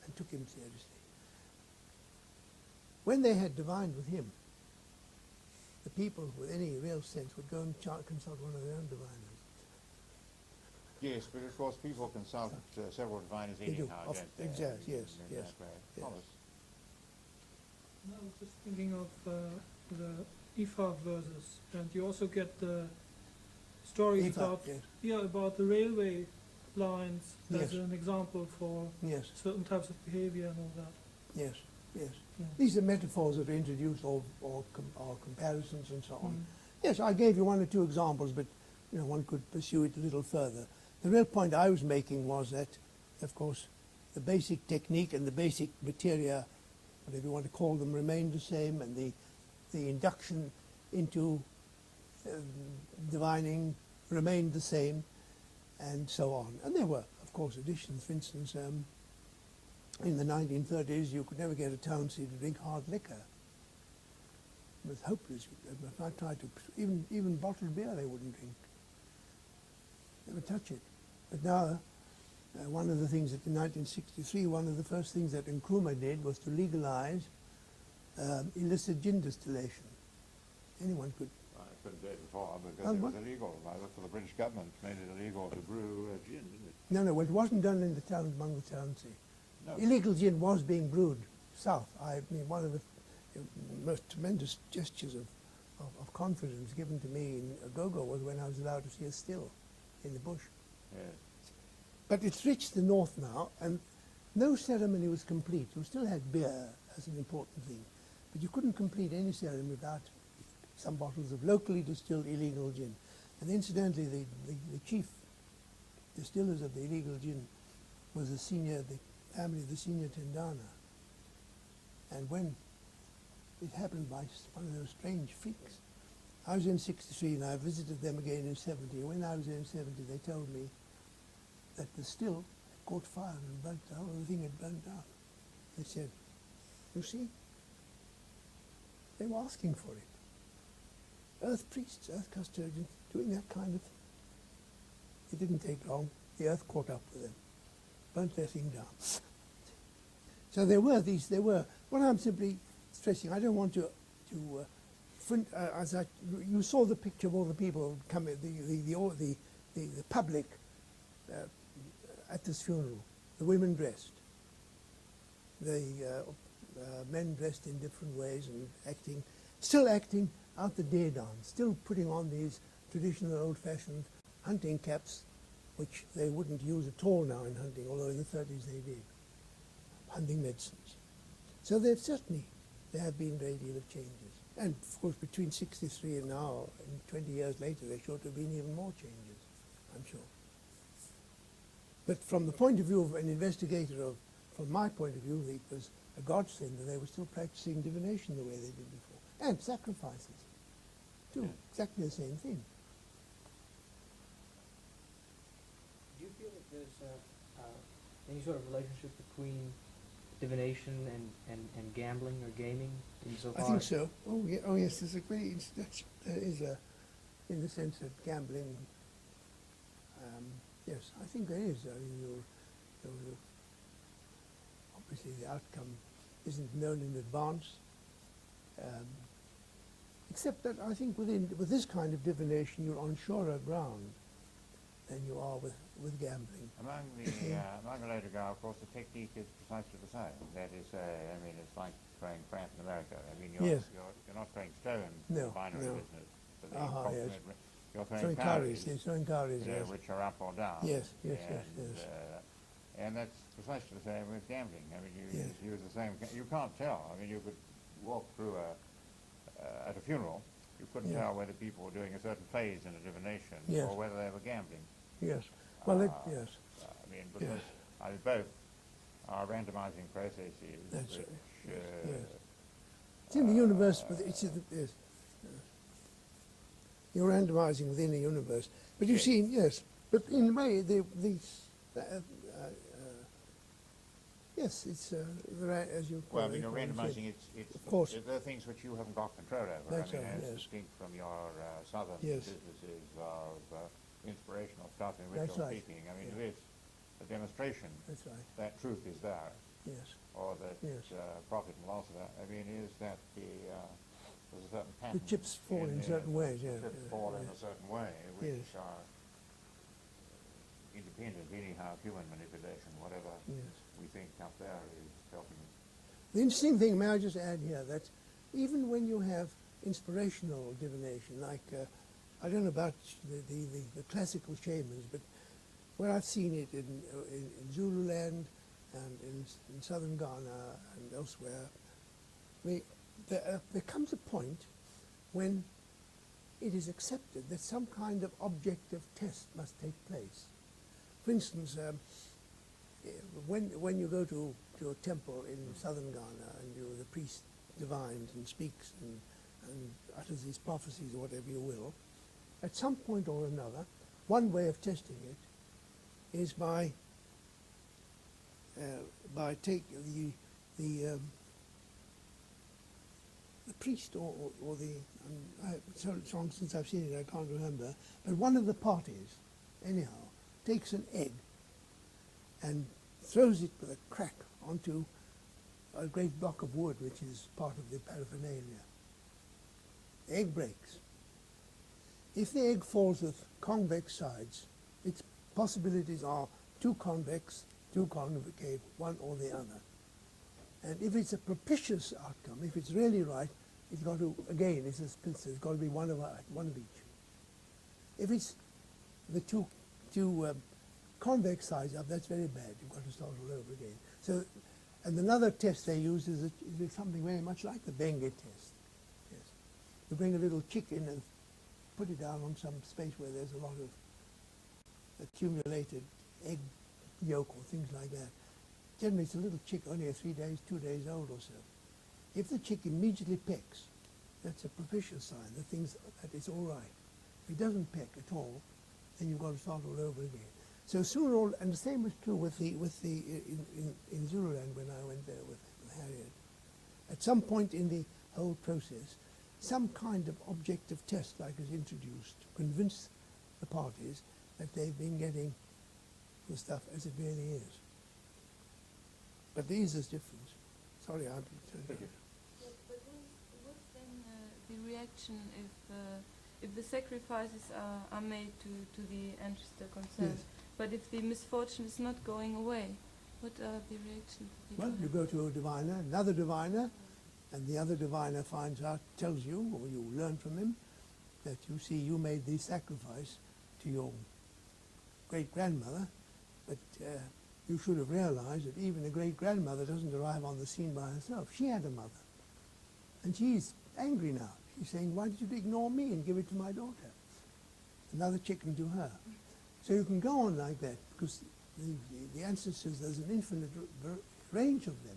and took him seriously. When they had divined with him, the people with any real sense would go and consult one of their own diviners. Yes, but of course people consult several diviners They do, anyhow, don't they? exactly, yes, In yes, that way. yes. Thomas? No, I was just thinking of the Ifa verses, and you also get the stories Ifa, about yes. about the railway lines as Yes. an example for Yes, certain types of behavior and all that. yes, yes. Yeah. These are metaphors that are introduced or comparisons and so on. Mm. Yes, I gave you one or two examples, but one could pursue it a little further. The real point I was making was that, of course, the basic technique and the basic materia, whatever you want to call them, remained the same, and the induction into divining remained the same, and so on. And there were, of course, additions. For instance, in the 1930s, you could never get a Talency to drink hard liquor. It was hopeless. If I tried to, even bottled beer, they wouldn't drink. Never touch it. But now, one of the things that in 1963, one of the first things that Nkrumah did was to legalize illicit gin distillation. Anyone could. I couldn't do it before because Oh, it was what? illegal. I looked for the British government made it illegal to brew gin, didn't it? No, well, it wasn't done in the town among the Talency. No. Illegal gin was being brewed south. I mean, one of the most tremendous gestures of confidence given to me in Agogo was when I was allowed to see a still in the bush. Yes. But it's reached the north now, and no ceremony was complete. You still had beer as an important thing, but you couldn't complete any ceremony without some bottles of locally distilled illegal gin. And incidentally, the chief distillers of the illegal gin was the family of the senior Tendana. And when it happened by one of those strange freaks, I was in 63 and I visited them again in 70. When I was in 70, they told me that the still had caught fire and burnt out, the thing had burnt out. They said, you see, they were asking for it. Earth priests, earth custodians, doing that kind of thing. It didn't take long. The earth caught up with them, burnt their thing down. So there were, what I'm simply stressing, I don't want to you saw the picture of all the people coming, the public at this funeral, the women dressed, the men dressed in different ways and still acting out the day dance, still putting on these traditional old-fashioned hunting caps, which they wouldn't use at all now in hunting, although in the 30s they did, hunting medicines. So there have been a great deal of changes. And of course, between 63 and now, and 20 years later, there should have been even more changes, I'm sure. But from the point of view of an investigator, from my point of view, it was a godsend that they were still practicing divination the way they did before. And sacrifices, too, Yeah. exactly the same thing. Do you feel that there's any sort of relationship between divination and gambling or gaming insofar? I think so. Oh, yeah, oh yes, there's a great, there is a, in the sense that gambling, yes, I think there is. I mean, obviously the outcome isn't known in advance, except that I think with this kind of divination, you're on surer ground than you are with gambling. Among the later go, of course, the technique is precisely the same. That is, I mean, it's like throwing France in America. I mean, you're not throwing stones in the binary business. But Yes. You're throwing cowries, throwing cowries, yes. which are up or down. Yes. And that's precisely the same with gambling. I mean, you Yes. use the same. You can't tell. I mean, you could walk through at a funeral. You couldn't tell whether people were doing a certain phase in a divination Yes. or whether they were gambling. Yes. Well, yes. I mean, because both are randomizing processes. That's which, right. Yes. It's in the universe, but yes. You're randomizing within the universe. But you see, yes, but in a way, yes, it's, as you call well, I mean, it. you're randomizing, it's of course. there are things which you haven't got control over. That's I mean, right, as yes. distinct from your southern Yes. businesses of inspirational stuff in which That's you're right. speaking. I mean, Yeah. it is a demonstration That's right, that truth is there, yes. or that Yes. profit and loss of that. I mean, is that there's a certain The pattern. chips fall in certain ways, yeah. The chips fall in a certain way, which Yes. are independent anyhow of human manipulation, whatever Yes. we think up there is helping. The interesting thing, may I just add here, that even when you have inspirational divination, like, I don't know about the classical shamans, but where I've seen it in Zululand and in southern Ghana and elsewhere, there comes a point when it is accepted that some kind of objective test must take place. For instance, when you go to a temple in southern Ghana and the priest divines and speaks and utters these prophecies or whatever you will, at some point or another, one way of testing it is by taking the priest or so long since I've seen it I can't remember, but one of the parties anyhow takes an egg and throws it with a crack onto a great block of wood which is part of the paraphernalia. The egg breaks. If the egg falls with convex sides, its possibilities are two convex, two concave, one or the other. And if it's a propitious outcome, if it's really right, it's got to, again, it's got to be one of each. If it's the two convex sides up, that's very bad. You've got to start all over again. So, and another test they use is something very much like the Benga test. Yes. You bring a little chicken and put it down on some space where there's a lot of accumulated egg yolk or things like that. Generally, it's a little chick, only 3 days, 2 days old or so. If the chick immediately pecks, that's a propitious sign that it's all right. If it doesn't peck at all, then you've got to start all over again. So soon and the same was true with the in Zululand when I went there with Harriet. At some point in the whole process, some kind of objective test like is introduced to convince the parties that they've been getting the stuff as it really is. But there is this difference. Sorry, I'm telling you. But what's then the reaction if the sacrifices are made to the ancestor concerned? Yes. But if the misfortune is not going away, what are the reactions? Well, you go to a diviner, another diviner, and the other diviner finds out, tells you, or you learn from him, that you see you made the sacrifice to your great-grandmother, but you should have realized that even a great-grandmother doesn't arrive on the scene by herself. She had a mother. And she's angry now. She's saying, why did you ignore me and give it to my daughter? Another chicken to her. So you can go on like that, because the ancestors, there's an infinite range of them.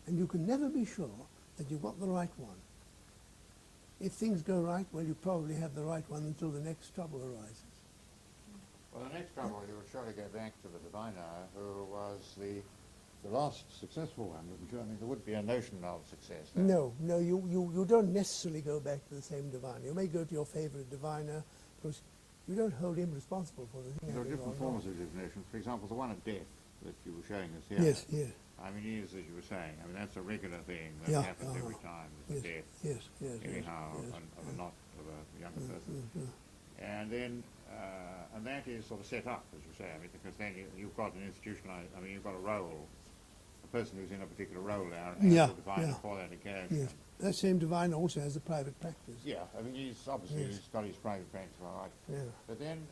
And you can never be sure that you've got the right one. If things go right, well, you probably have the right one until the next trouble arises. Well, the next trouble, you would surely go back to the diviner who was the last successful one. I mean, there would be a notion of success there. No, you don't necessarily go back to the same diviner. You may go to your favorite diviner, because you don't hold him responsible for the thing. There are different forms of divination. For example, the one of death that you were showing us here. Yes, yes. I mean, is, as you were saying, I mean, that's a regular thing that Yeah, happens every time. There's Yes, a death, yes, anyhow, yes, of a not of a younger person. And then, and that is sort of set up, as you say, I mean, because then you've got an institutionalized, I mean, you've got a role, a person who's in a particular role there, and Yeah, the diviner yeah. for that occasion. Yes. That same diviner also has a private practice. Yeah, I mean, he's obviously, Yes. he's got his private practice, all right. Yeah. But then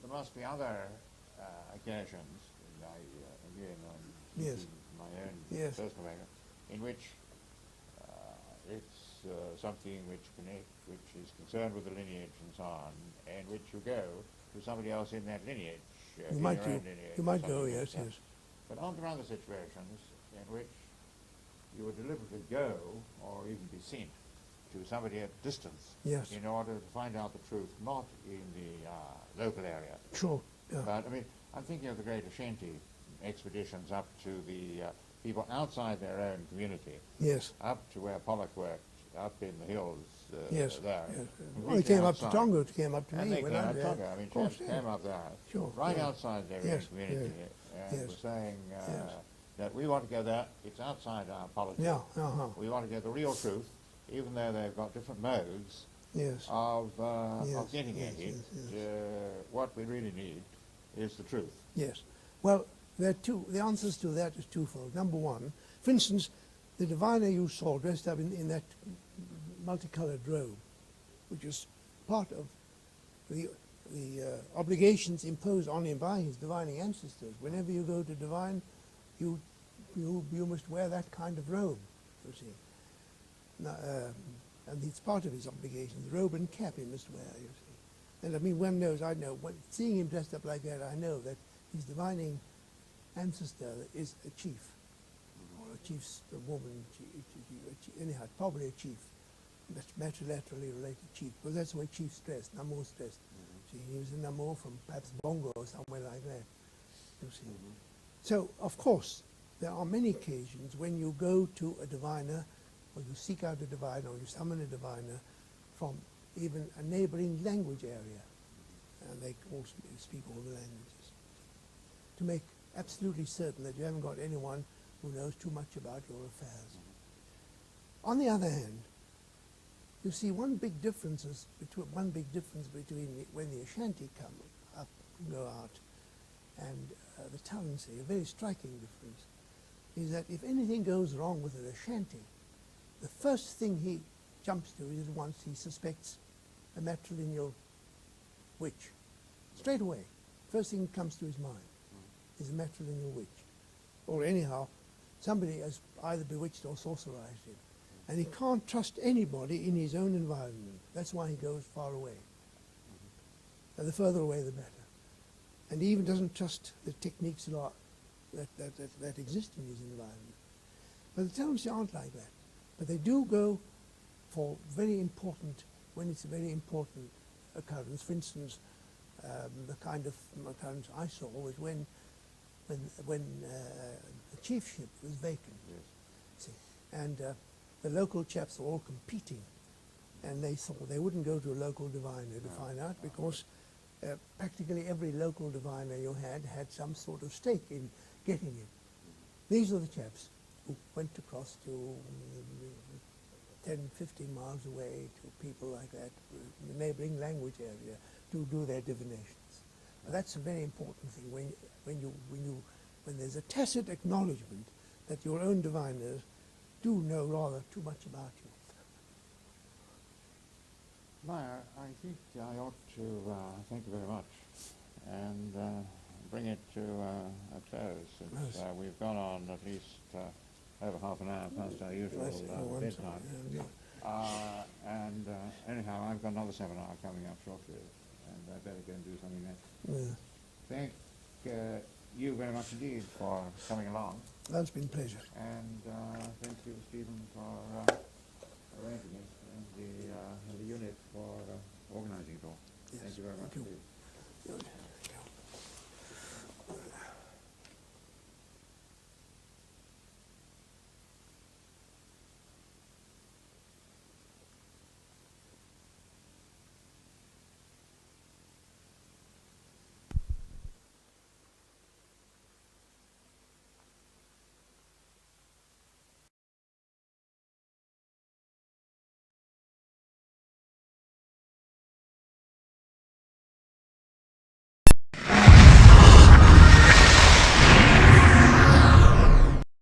there must be other occasions, again, Yes. my own Yes. personal background, in which it's something which is concerned with the lineage and so on, and which you go to somebody else in that lineage. You might go, yes, yes. But aren't there other situations in which you would deliberately go, or even be sent, to somebody at distance, Yes. in order to find out the truth, not in the local area? Sure, yeah. But, I mean, I'm thinking of the great Ashanti expeditions up to the people outside their own community, Yes. up to where Pollock worked, up in the hills Yes. there. Yes. completely Well, he came up to outside. Tonga, it came up to And me they when came I up was Tonga. there. I mean, Of course, came yeah. up there, Sure, right yeah. outside their own Yes, community, and yes. were saying Yes. that we want to go there, it's outside our politics. Yeah, uh-huh. We want to get the real truth, even though they've got different modes Yes. of Yes, getting yes, at it. yes, What we really need is the truth. Yes. Well, there are the answers to that is twofold. Number one, for instance, the diviner you saw dressed up in that multicolored robe, which is part of the obligations imposed on him by his divining ancestors. Whenever you go to divine, you must wear that kind of robe, you see. Now, and it's part of his obligation. The robe and cap he must wear, you see. And I mean, one knows, I know, seeing him dressed up like that, I know that his divining ancestor is a chief, or a chief's a woman, anyhow, probably a chief. That's matrilaterally related chief, because that's the way chiefs dressed, Namo's dressed. See, he was a Namo from perhaps Bongo or somewhere like that, you see. So, of course, there are many occasions when you go to a diviner, or you seek out a diviner, or you summon a diviner from even a neighboring language area, and they all speak all the languages, to make absolutely certain that you haven't got anyone who knows too much about your affairs. On the other hand, you see one big difference between when the Ashanti come up, go out, and the Talansi, a very striking difference, is that if anything goes wrong with an Ashanti, the first thing he jumps to is once he suspects a matrilineal witch. Straight away, first thing that comes to his mind is a matrilineal witch. Or anyhow, somebody has either bewitched or sorcerized him. And he can't trust anybody in his own environment. That's why he goes far away. the further away the better. And he even doesn't trust the techniques that exist in his environment. But the telemetry aren't like that. But they do go for very important, when it's a very important occurrence. For instance, the kind of occurrence I saw was when the chiefship was vacant. Yes. See, and the local chaps were all competing, and they thought they wouldn't go to a local diviner to find out, because practically every local diviner you had some sort of stake in getting it. These are the chaps who went across to 10, 15 miles away to people like that, the neighboring language area, to do their divinations. Now, that's a very important thing when there's a tacit acknowledgement that your own diviners do know rather too much about you. Meyer, I think I ought to thank you very much and bring it to a close, since Yes. we've gone on at least over half an hour past our usual bedtime. Anyhow, I've got another seminar coming up shortly, and I better go and do something next. Thank you very much indeed for coming along. That's been a pleasure. And thank you, Stephen, for